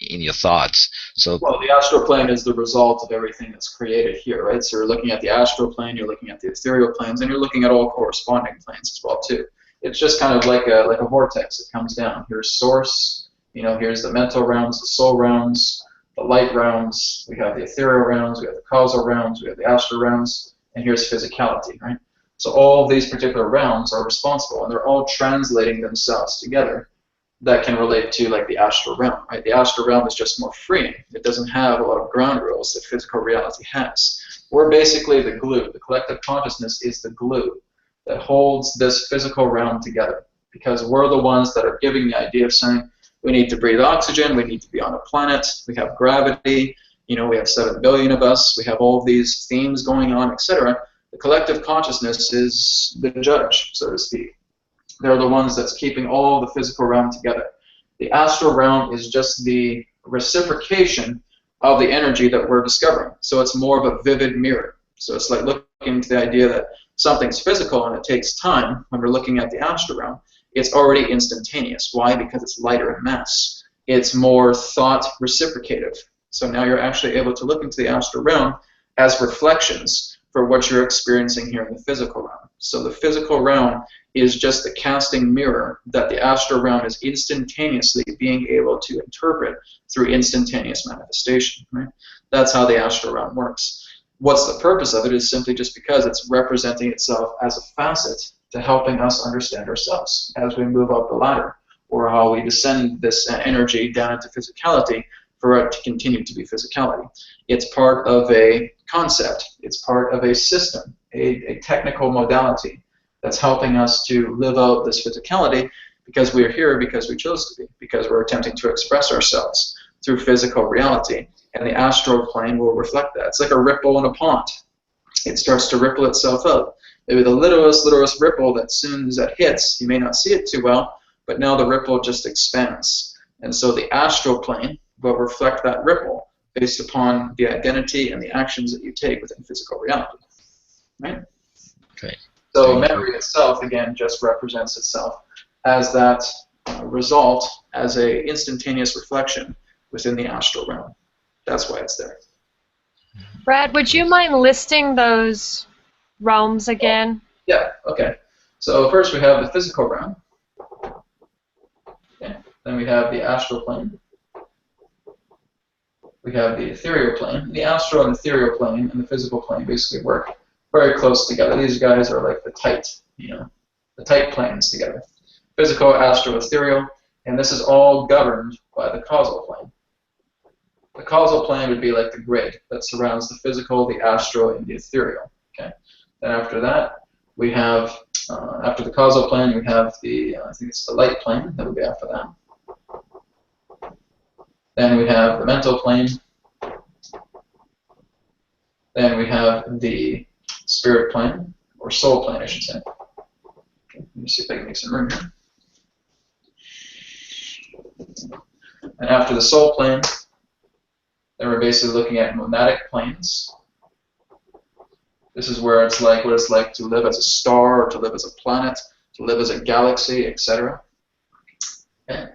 in your thoughts? So, well, the astral plane is the result of everything that's created here, right? So you're looking at the astral plane, you're looking at the ethereal planes, and you're looking at all corresponding planes as well too. It's just kind of like a vortex. It comes down. Here's source. You know, here's the mental realms, the soul realms, the light realms, we have the ethereal realms, we have the causal realms, we have the astral realms, and here's physicality, right? So all of these particular realms are responsible, and they're all translating themselves together. That can relate to like the astral realm, right? The astral realm is just more freeing. It doesn't have a lot of ground rules that physical reality has. We're basically the glue. The collective consciousness is the glue that holds this physical realm together, because we're the ones that are giving the idea of saying, we need to breathe oxygen, we need to be on a planet, we have gravity, you know, we have 7 billion of us, we have all of these themes going on, etc. The collective consciousness is the judge, so to speak. They're the ones that's keeping all the physical realm together. The astral realm is just the reciprocation of the energy that we're discovering. So it's more of a vivid mirror. So it's like looking to the idea that something's physical and it takes time. When we're looking at the astral realm, it's already instantaneous. Why? Because it's lighter in mass. It's more thought reciprocative. So now you're actually able to look into the astral realm as reflections for what you're experiencing here in the physical realm. So the physical realm is just the casting mirror that the astral realm is instantaneously being able to interpret through instantaneous manifestation. Right? That's how the astral realm works. What's the purpose of it is simply just because it's representing itself as a facet to helping us understand ourselves as we move up the ladder, or how we descend this energy down into physicality for it to continue to be physicality. It's part of a concept. It's part of a system, a technical modality that's helping us to live out this physicality because we're here because we chose to be, because we're attempting to express ourselves through physical reality. And the astral plane will reflect that. It's like a ripple in a pond. It starts to ripple itself out. Maybe the littlest ripple that as soon as it hits, you may not see it too well, but now the ripple just expands. And so the astral plane will reflect that ripple based upon the identity and the actions that you take within physical reality. Right? Okay. So memory itself, again, just represents itself as that result, as a instantaneous reflection within the astral realm. That's why it's there. Brad, would you mind listing those realms again? Yeah, okay. So first we have the physical realm. Okay. Then we have the astral plane. We have the ethereal plane. The astral and ethereal plane and the physical plane basically work very close together. These guys are like the tight planes together. Physical, astral, ethereal, and this is all governed by the causal plane. The causal plane would be like the grid that surrounds the physical, the astral, and the ethereal. Okay. Then after that, we have, after the causal plane, we have the, I think it's the light plane that would be after that. Then we have the mental plane. Then we have the spirit plane, or soul plane, I should say. Okay, let me see if I can make some room here. And after the soul plane, then we're basically looking at monadic planes. This is where it's like what it's like to live as a star, or to live as a planet, to live as a galaxy, etc. Okay.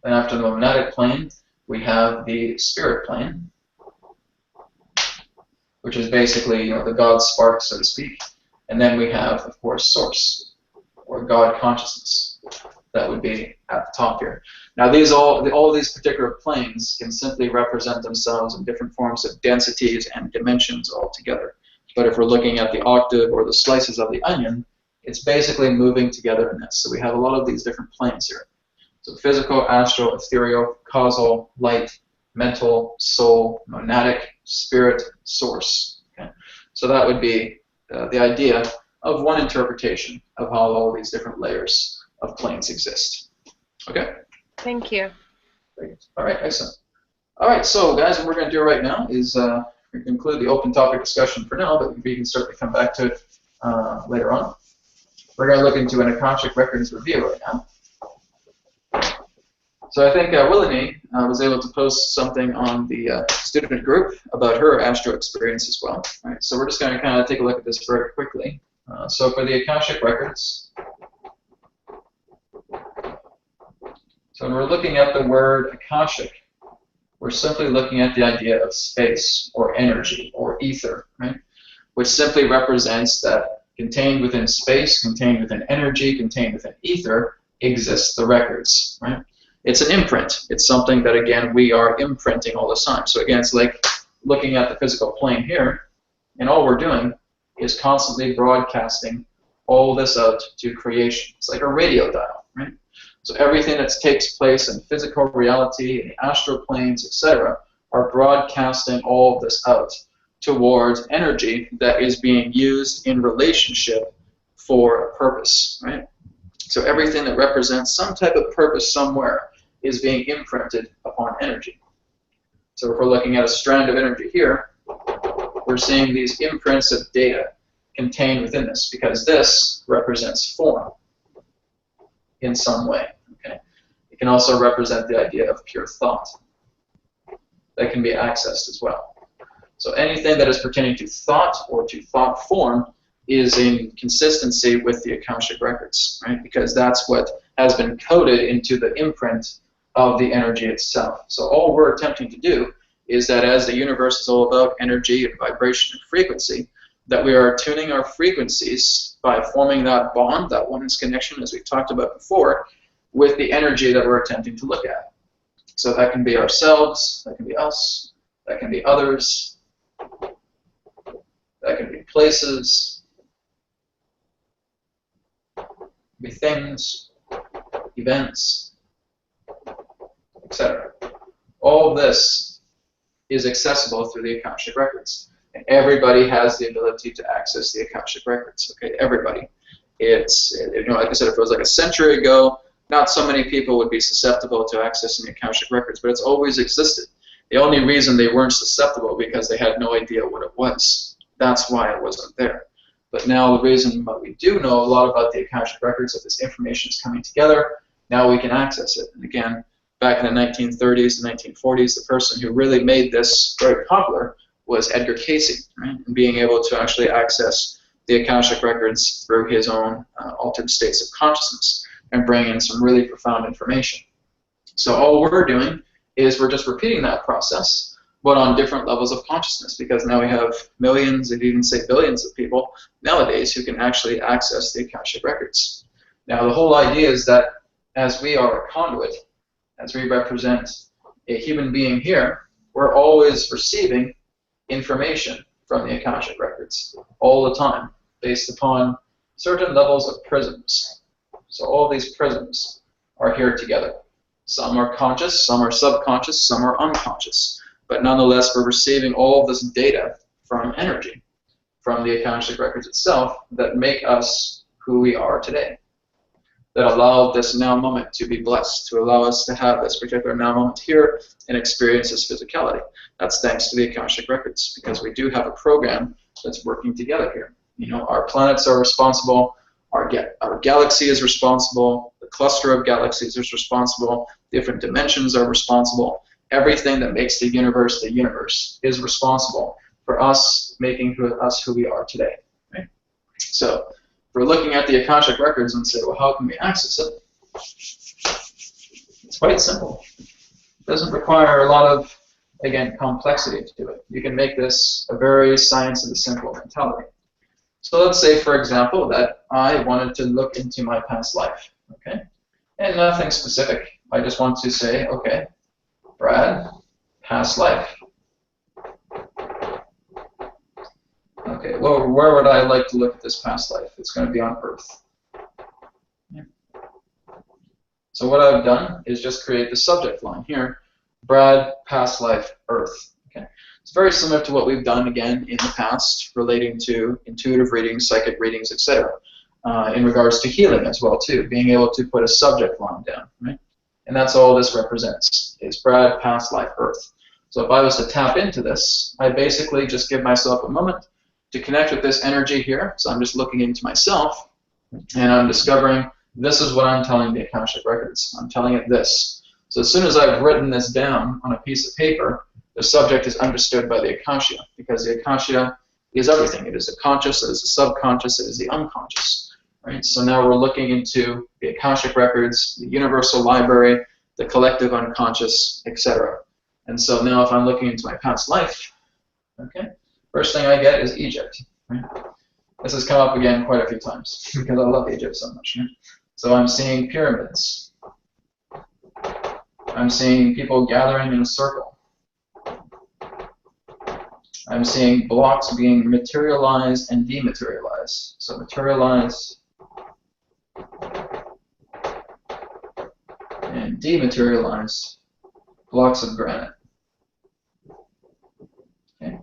Then after the monadic plane, we have the spirit plane, which is basically the God spark, so to speak. And then we have, of course, source, or God consciousness. That would be at the top here. Now, all these particular planes can simply represent themselves in different forms of densities and dimensions altogether. But if we're looking at the octave or the slices of the onion, it's basically moving together in this. So we have a lot of these different planes here. So physical, astral, ethereal, causal, light, mental, soul, monadic, spirit, source. Okay? So that would be the idea of one interpretation of how all these different layers of planes exist. Okay? Thank you. Great. All right, excellent. All right, so guys, what we're going to do right now is we conclude the open topic discussion for now, but we can certainly come back to it later on. We're going to look into an Akashic Records review right now. So I think Willany was able to post something on the student group about her astro experience as well. All right, so we're just going to kind of take a look at this very quickly. So for the Akashic Records, so when we're looking at the word Akashic, we're simply looking at the idea of space or energy or ether, right? Which simply represents that contained within space, contained within energy, contained within ether exists the records, right? It's an imprint. It's something that, again, we are imprinting all the time. So again, it's like looking at the physical plane here, and all we're doing is constantly broadcasting all this out to creation. It's like a radio dial, right? So everything that takes place in physical reality, in the astral planes, etc., are broadcasting all of this out towards energy that is being used in relationship for a purpose, right? So everything that represents some type of purpose somewhere is being imprinted upon energy. So if we're looking at a strand of energy here, we're seeing these imprints of data contained within this, because this represents form in some way. Okay? It can also represent the idea of pure thought that can be accessed as well. So anything that is pertaining to thought or to thought form is in consistency with the Akashic records, right? Because that's what has been coded into the imprint of the energy itself. So all we're attempting to do is that as the universe is all about energy and vibration and frequency, that we are tuning our frequencies by forming that bond, that oneness connection, as we've talked about before, with the energy that we're attempting to look at. So that can be ourselves, that can be us, that can be others, that can be places, be things, events, etc. All of this is accessible through the Akashic records. And everybody has the ability to access the Akashic records. Okay, everybody. It's, you know, like I said, if it was like a century ago, not so many people would be susceptible to accessing the Akashic records, but it's always existed. The only reason they weren't susceptible because they had no idea what it was. That's why it wasn't there. But now the reason why we do know a lot about the Akashic records, that this information is coming together, now we can access it. And again, back in the 1930s and 1940s, the person who really made this very popular was Edgar Cayce, right? And being able to actually access the Akashic records through his own altered states of consciousness and bring in some really profound information. So all we're doing is we're just repeating that process, but on different levels of consciousness, because now we have millions, and even say billions of people nowadays who can actually access the Akashic records. Now the whole idea is that as we are a conduit, as we represent a human being here, we're always receiving information from the Akashic records all the time, based upon certain levels of prisms. So all these prisms are here together. Some are conscious, some are subconscious, some are unconscious. But nonetheless, we're receiving all of this data from energy, from the Akashic records itself, that make us who we are today, that allow this now moment to be blessed, to allow us to have this particular now moment here and experience this physicality. That's thanks to the Akashic records, because we do have a program that's working together here. You know, our planets are responsible, our galaxy is responsible, the cluster of galaxies is responsible, different dimensions are responsible. Everything that makes the universe is responsible for us making us who we are today. Right? So if we're looking at the Akashic records and say, well, how can we access it? It's quite simple. It doesn't require a lot of, again, complexity to it. You can make this a very science of the simple mentality. So let's say, for example, that I wanted to look into my past life, okay? And nothing specific. I just want to say, okay, Brad, past life. Okay, well, where would I like to look at this past life? It's going to be on Earth. Yeah. So what I've done is just create the subject line here, Brad, past life, Earth. Okay. It's very similar to what we've done, again, in the past, relating to intuitive readings, psychic readings, etc. In regards to healing as well, too, being able to put a subject line down, right? And that's all this represents, is Brad, past life, Earth. So if I was to tap into this, I basically just give myself a moment to connect with this energy here. So I'm just looking into myself, and I'm discovering this is what I'm telling the Akashic records. I'm telling it this. So as soon as I've written this down on a piece of paper, the subject is understood by the Akasha, because the Akasha is everything. It is the conscious, it is the subconscious, it is the unconscious. Right? So now we're looking into the Akashic records, the universal library, the collective unconscious, etc. And so now if I'm looking into my past life, okay, first thing I get is Egypt. Right? This has come up again quite a few times because I love Egypt so much. Right? So I'm seeing pyramids. I'm seeing people gathering in a circle. I'm seeing blocks being materialized and dematerialized. So materialized and dematerialized blocks of granite. Okay.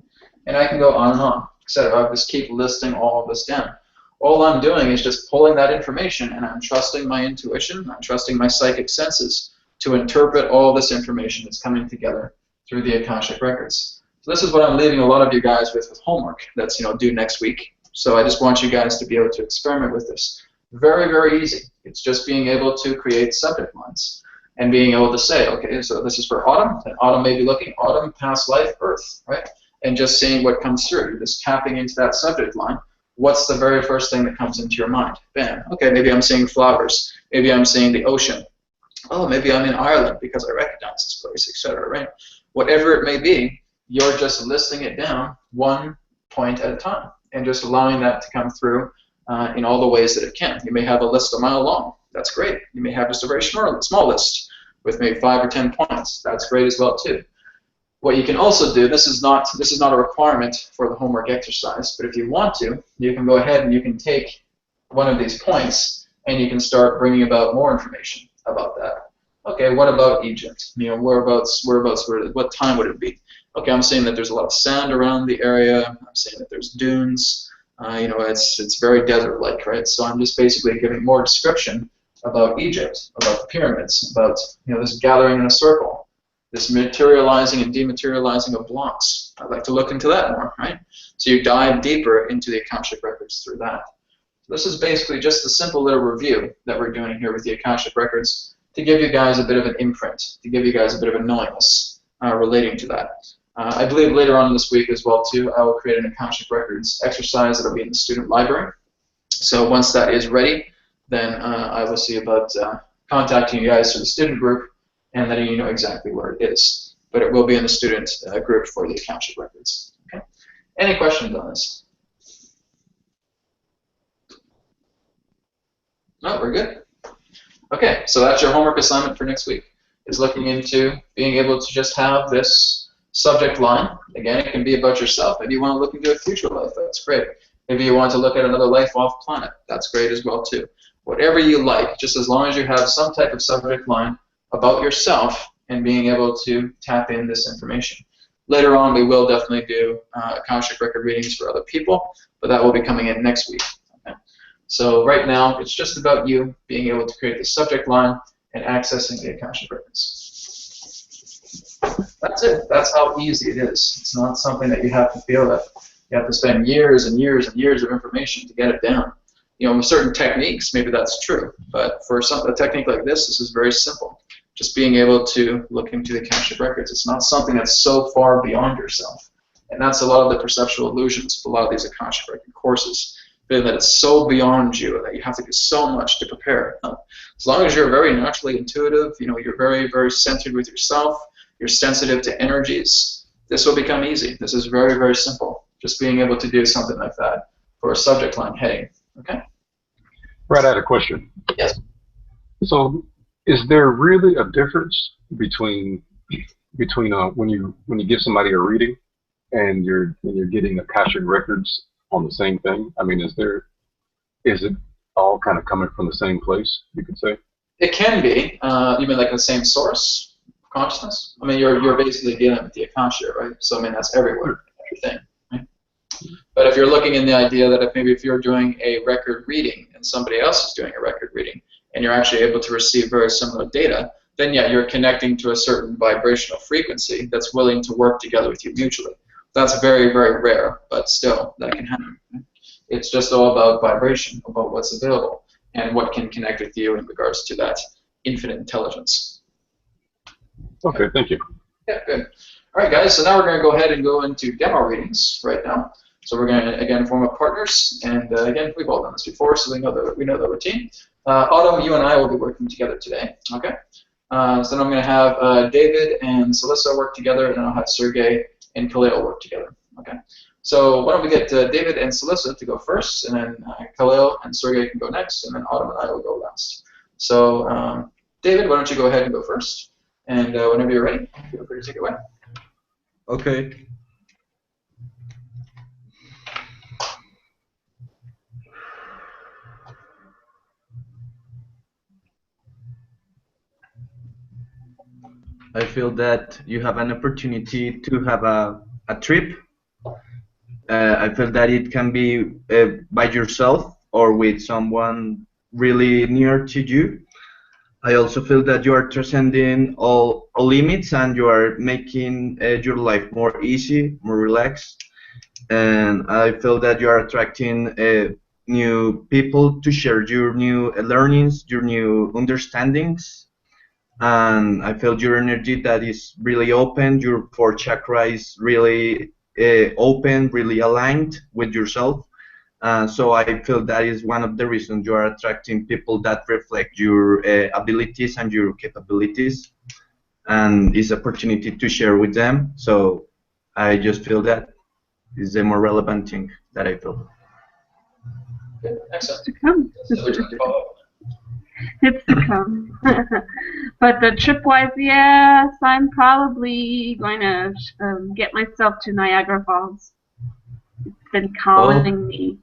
And I can go on and on, etc. I'll just keep listing all of this down. All I'm doing is just pulling that information, and I'm trusting my intuition, I'm trusting my psychic senses to interpret all this information that's coming together through the Akashic records. So this is what I'm leaving a lot of you guys with homework that's due next week. So I just want you guys to be able to experiment with this. Very, very easy. It's just being able to create subject lines and being able to say, okay, so this is for Autumn, and Autumn may be looking, Autumn, past life, Earth, right? and just seeing what comes through. You're just tapping into that subject line. What's the very first thing that comes into your mind? Bam. Okay, maybe I'm seeing flowers. Maybe I'm seeing the ocean. Oh, maybe I'm in Ireland because I recognize this place, etc. Right? Whatever it may be, you're just listing it down one point at a time and just allowing that to come through in all the ways that it can. You may have a list a mile long. That's great. You may have just a very small list with maybe 5 or 10 points. That's great as well too. What you can also do, this is not a requirement for the homework exercise, but if you want to, you can go ahead and you can take one of these points and you can start bringing about more information about that. Okay, what about Egypt? You know, whereabouts, what time would it be? Okay, I'm saying that there's a lot of sand around the area. I'm saying that there's dunes. You know, it's very desert-like, right? So I'm just basically giving more description about Egypt, about the pyramids, about, you know, this gathering in a circle, this materializing and dematerializing of blocks. I'd like to look into that more, right? So you dive deeper into the Akashic records through that. This is basically just a simple little review that we're doing here with the Akashic records to give you guys a bit of an imprint, to give you guys a bit of a knowingness relating to that. I believe later on this week as well too, I will create an Akashic records exercise that will be in the student library. So once that is ready, then I will see about contacting you guys through the student group and letting you know exactly where it is. But it will be in the student group for the Akashic records. Okay. Any questions on this? No, we're good. Okay, so that's your homework assignment for next week, is looking into being able to just have this subject line. Again, it can be about yourself. Maybe you want to look into a future life. That's great. Maybe you want to look at another life off planet. That's great as well too. Whatever you like, just as long as you have some type of subject line about yourself and being able to tap in this information. Later on, we will definitely do Akashic record readings for other people, but that will be coming in next week. Okay? So right now, it's just about you being able to create the subject line and accessing the Akashic records. That's it. That's how easy it is. It's not something that you have to feel that you have to spend years and years and years of information to get it down. You know, with certain techniques, maybe that's true, but for a technique like this is very simple. Just being able to look into the Akashic records. It's not something that's so far beyond yourself. And that's a lot of the perceptual illusions of a lot of these Akashic record courses, feeling that it's so beyond you, that you have to do so much to prepare. As long as you're very naturally intuitive, you know, you're very, very centered with yourself, you're sensitive to energies, this will become easy. This is very, very simple. Just being able to do something like that for a subject line heading. Okay? Right, I had a question. Yes. So, is there really a difference between when you give somebody a reading and you're getting Akashic records on the same thing? I mean, is it all kind of coming from the same place, you could say? It can be. You mean like the same source of consciousness? I mean, you're basically dealing with the Akasha, right? So I mean, that's everywhere, everything. Right? But if you're looking in the idea that if you're doing a record reading and somebody else is doing a record reading, and you're actually able to receive very similar data, then yeah, you're connecting to a certain vibrational frequency that's willing to work together with you mutually. That's very, very rare, but still, that can happen. It's just all about vibration, about what's available, and what can connect with you in regards to that infinite intelligence. Okay, thank you. Yeah, good. All right, guys, so now we're going to go ahead and go into demo readings right now. So we're going to, again, form up partners, and again, we've all done this before, so we know the routine. Autumn, you and I will be working together today, okay? So then I'm going to have David and Celissa work together, and then I'll have Sergey and Khalil work together, okay? So why don't we get David and Celissa to go first, and then Khalil and Sergey can go next, and then Autumn and I will go last. So David, why don't you go ahead and go first, and whenever you're ready, feel free to take it away. Okay. I feel that you have an opportunity to have a trip. I feel that it can be by yourself or with someone really near to you. I also feel that you are transcending all limits and you are making your life more easy, more relaxed. And I feel that you are attracting new people to share your new learnings, your new understandings. And I felt your energy that is really open. Your fourth chakra is really open, really aligned with yourself. So I feel that is one of the reasons you are attracting people that reflect your abilities and your capabilities, and is opportunity to share with them. So I just feel that is the more relevant thing that I feel. Good. Excellent. To come. So would you like to follow up? It's to come. But the trip-wise, yes, I'm probably going to get myself to Niagara Falls. It's been calling me.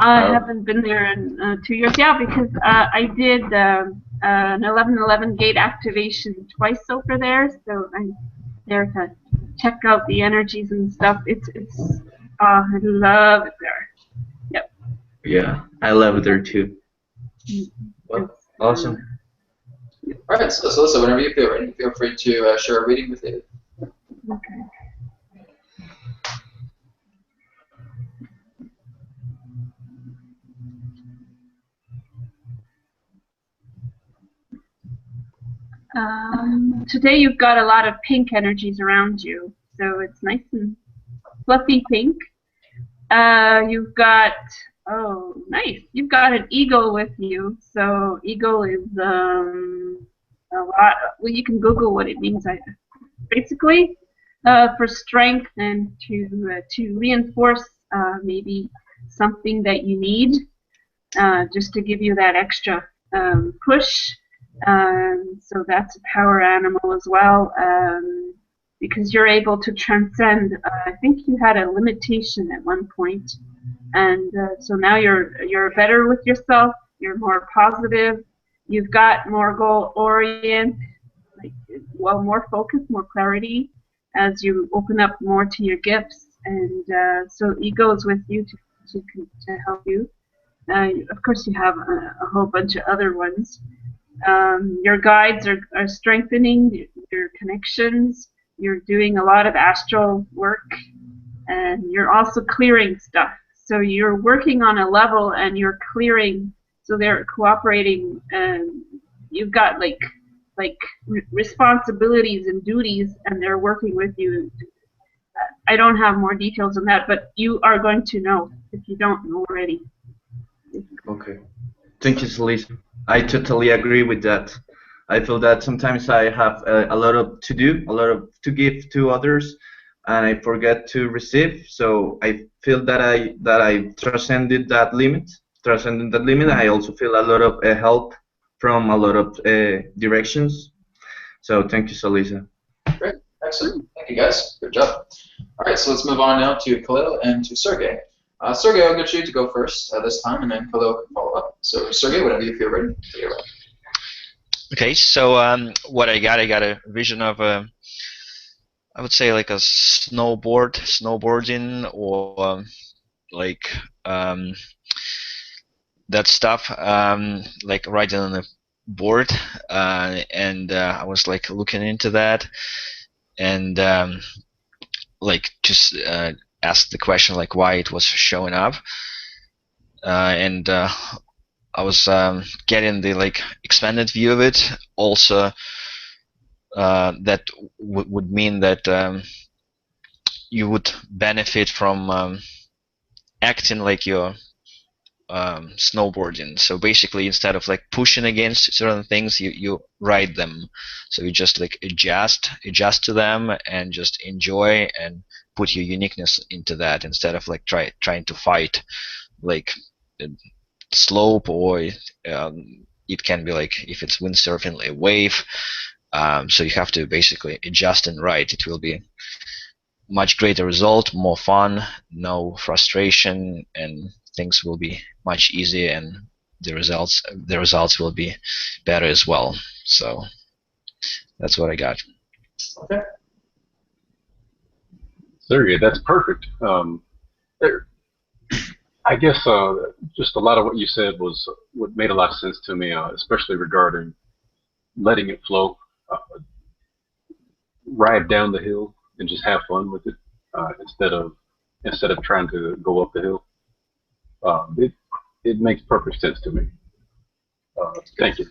I haven't been there in 2 years. Yeah, because I did an 1111 gate activation twice over there, so I'm there to check out the energies and stuff. I love it there. Yep. Yeah, I love it there too. Well, awesome. All right, so Alyssa, whenever you feel ready, feel free to share a reading with David. Okay. Today you've got a lot of pink energies around you, so it's nice and fluffy pink. You've got, oh, nice. You've got an eagle with you. So eagle is a lot. Well, you can Google what it means. Basically, for strength and to reinforce maybe something that you need, just to give you that extra push. So that's a power animal as well, because you're able to transcend. I think you had a limitation at one point, and so now you're better with yourself. You're more positive. You've got more goal orient, more focus, more clarity, as you open up more to your gifts. And so ego is with you to help you. Of course, you have a whole bunch of other ones. Your guides are strengthening your connections. You're doing a lot of astral work, and you're also clearing stuff. So you're working on a level, and you're clearing. So they're cooperating, and you've got like responsibilities and duties, and they're working with you. I don't have more details on that, but you are going to know if you don't know already. Okay. Thank you, Celeste. I totally agree with that. I feel that sometimes I have a lot of to do, a lot of to give to others, and I forget to receive. So I feel that I transcended that limit. I also feel a lot of help from a lot of directions. So thank you, Salisa. Great, excellent. Thank you, guys. Good job. All right, so let's move on now to Khalil and to Sergey. Sergey, I'll get you to go first this time, and then Khalil can follow up. So Sergey, whenever you feel ready, take it away. Okay, so what I got a vision of I would say like a snowboarding, or like that stuff, like riding on a board, and I was like looking into that, and like just asked the question like why it was showing up, and I was getting the like expanded view of it. Also, that would mean that you would benefit from acting like you're snowboarding. So basically, instead of like pushing against certain things, you ride them. So you just like adjust to them and just enjoy and put your uniqueness into that, instead of like trying to fight like slope, or it can be like if it's windsurfing, a wave. So you have to basically adjust and ride. It will be much greater result, more fun, no frustration, and things will be much easier, and the results will be better as well. So that's what I got. Okay. Sergey, that's perfect. I guess just a lot of what you said was what made a lot of sense to me, especially regarding letting it flow, ride down the hill and just have fun with it, instead of trying to go up the hill. It makes perfect sense to me. Thank you.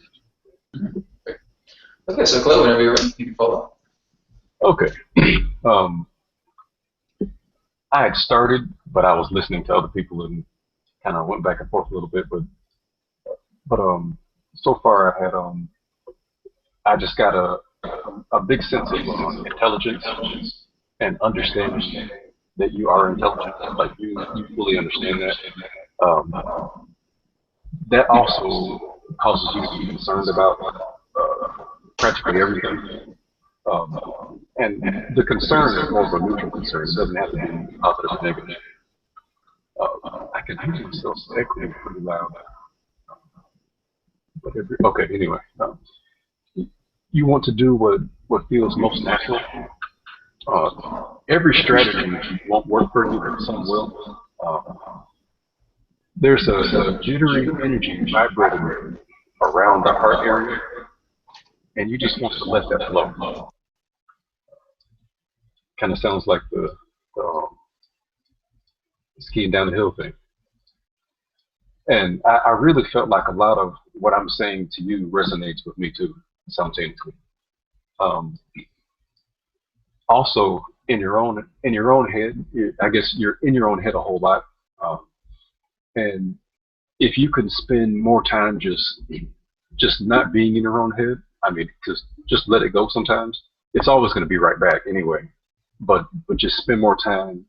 Okay, so Chloe, whenever you're ready, you can follow up. Okay. I had started, but I was listening to other people and kind of went back and forth a little bit. But so far I just got a big sense of intelligence and understanding that you are intelligent, like you fully understand that. That also causes you to be concerned about practically everything. And the concern is more of a neutral concern. It doesn't have to be positive or negative. I can hear myself echoing pretty loud. Okay, anyway. You want to do what feels most natural. Every strategy won't work for you, but some will. There's a jittery energy vibrating around the heart area, and you just want to let that flow. Kind of sounds like the skiing down the hill thing. And I really felt like a lot of what I'm saying to you resonates with me too, simultaneously. Also, in your own head, I guess you're in your own head a whole lot. And if you can spend more time just not being in your own head, I mean, just let it go sometimes. It's always going to be right back anyway. But just spend more time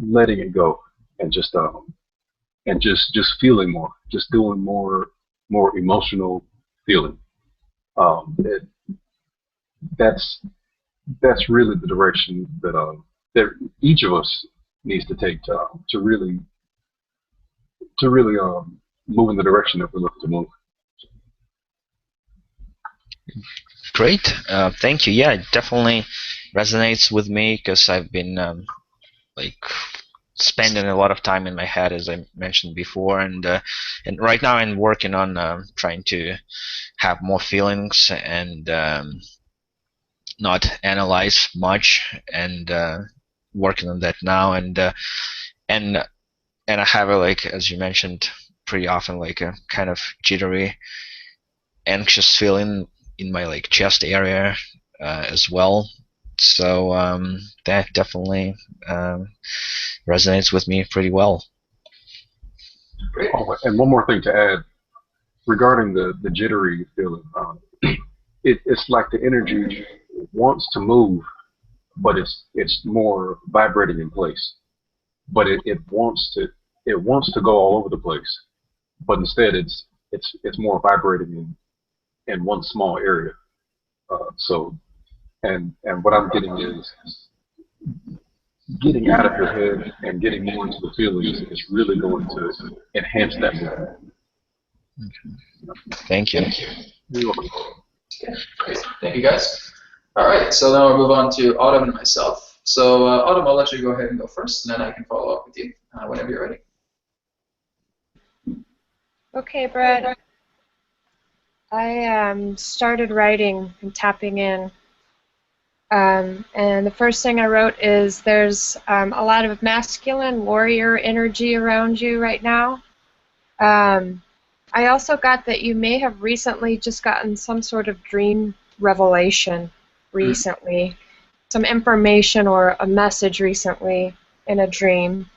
letting it go and just feeling more, just doing more emotional feeling. That's really the direction that each of us needs to take to really move in the direction that we're looking to move. Great, thank you. Yeah, it definitely resonates with me because I've been like spending a lot of time in my head, as I mentioned before, and right now I'm working on trying to have more feelings and not analyze much, and working on that now, and I have like, as you mentioned, pretty often like a kind of jittery, anxious feeling in my like chest area as well. So that definitely resonates with me pretty well. Oh, and one more thing to add regarding the jittery feeling. It's like the energy wants to move, but it's more vibrating in place. But it wants to go all over the place, but instead it's more vibrating in one small area. So and what I'm getting is getting out of your head and getting more into the feelings is really going to enhance that movement. Thank you. You're welcome. Okay, great. Thank you, guys. All right, so now we'll move on to Autumn and myself. So Autumn, I'll let you go ahead and go first, and then I can follow up with you whenever you're ready. Okay, Brett. I started writing and tapping in. And the first thing I wrote is there's a lot of masculine warrior energy around you right now. I also got that you may have recently just gotten some sort of dream revelation recently, some information or a message recently in a dream.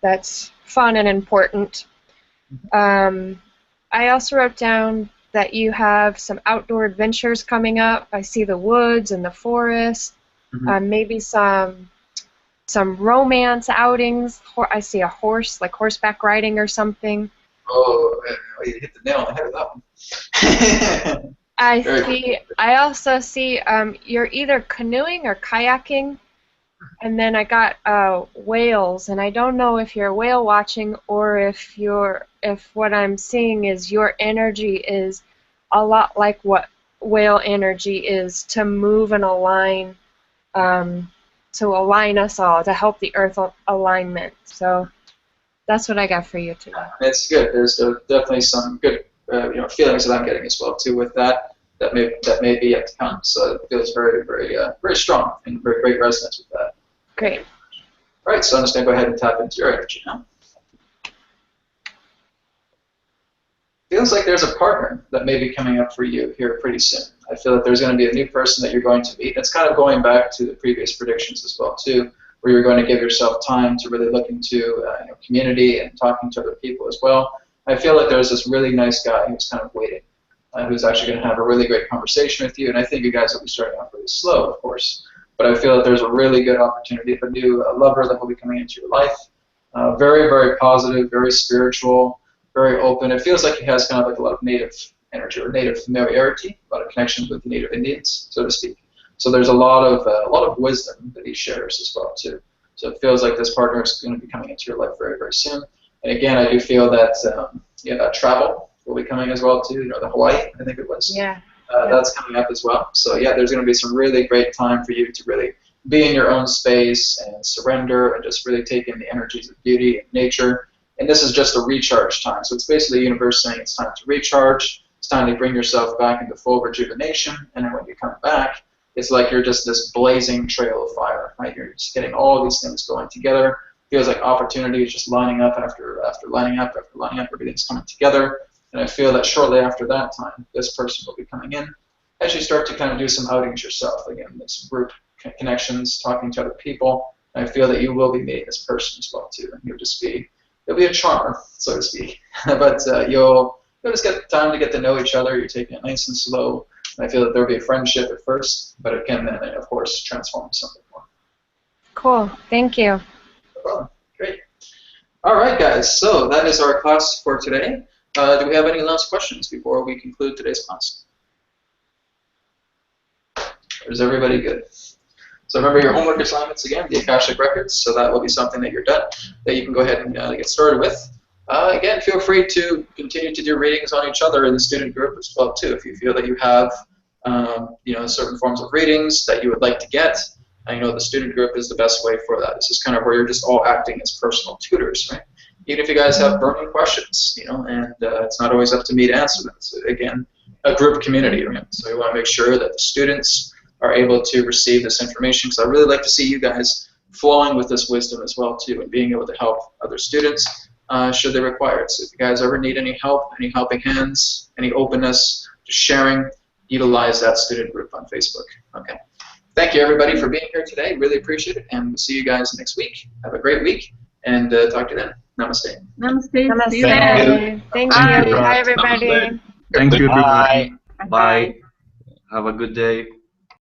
That's fun and important. I also wrote down that you have some outdoor adventures coming up. I see the woods and the forest, maybe some romance outings. I see a horse, like horseback riding or something. Oh, you hit the nail on the head with that one. I also see you're either canoeing or kayaking, and then I got whales, and I don't know if you're whale watching or if what I'm seeing is your energy is a lot like what whale energy is, to move and align, to align us all, to help the earth alignment. So that's what I got for you today. It's good. There's definitely some good feelings that I'm getting as well too with that. That may be yet to come. So it feels very, very, very strong and very great resonance with that. Great. All right, so I'm just going to go ahead and tap into your energy now. Feels like there's a partner that may be coming up for you here pretty soon. I feel that there's going to be a new person that you're going to meet. It's kind of going back to the previous predictions as well too, where you're going to give yourself time to really look into community and talking to other people as well. I feel like there's this really nice guy who's kind of waiting, who's actually going to have a really great conversation with you, and I think you guys will be starting off really slow, of course, but I feel that there's a really good opportunity of a new lover that will be coming into your life. Very, very positive, very spiritual, very open. It feels like he has kind of like a lot of native energy or native familiarity, a lot of connections with the native Indians, so to speak. So there's a lot of wisdom that he shares as well too. So it feels like this partner is going to be coming into your life very, very soon. And again, I do feel that that travel will be coming as well too. The Hawaii, I think it was. Yeah. That's coming up as well. So yeah, there's going to be some really great time for you to really be in your own space and surrender and just really take in the energies of beauty and nature. And this is just a recharge time. So it's basically the universe saying it's time to recharge. It's time to bring yourself back into full rejuvenation. And then when you come back, it's like you're just this blazing trail of fire, right? You're just getting all these things going together. Feels like opportunity is just lining up after lining up after lining up. Everything's coming together. And I feel that shortly after that time, this person will be coming in as you start to kind of do some outings yourself. Again, some group connections, talking to other people. And I feel that you will be meeting this person as well too. And you'll be a charmer, so to speak. But you'll just get time to get to know each other. You're taking it nice and slow. And I feel that there'll be a friendship at first, but it can then, of course, transform into something more. Cool. Thank you. No problem. Great. All right, guys. So that is our class for today. Do we have any last questions before we conclude today's class? Or is everybody good? So remember your homework assignments again, the Akashic Records. So that will be something that you're done, that you can go ahead and get started with. Again, feel free to continue to do readings on each other in the student group as well too. If you feel that you have certain forms of readings that you would like to get, the student group is the best way for that. This is kind of where you're just all acting as personal tutors, right? Even if you guys have burning questions, and it's not always up to me to answer them. It's, again, a group community, right? So we want to make sure that the students are able to receive this information, because I really like to see you guys flowing with this wisdom as well too, and being able to help other students should they require it. So if you guys ever need any help, any helping hands, any openness to sharing, utilize that student group on Facebook. Okay. Thank you everybody for being here today. Really appreciate it, and we'll see you guys next week. Have a great week, and talk to you then. Namaste. Namaste. Namaste. See you later. Thank Bye. you. Bye, everybody. Thank you, everybody. Bye. Bye. Have a good day.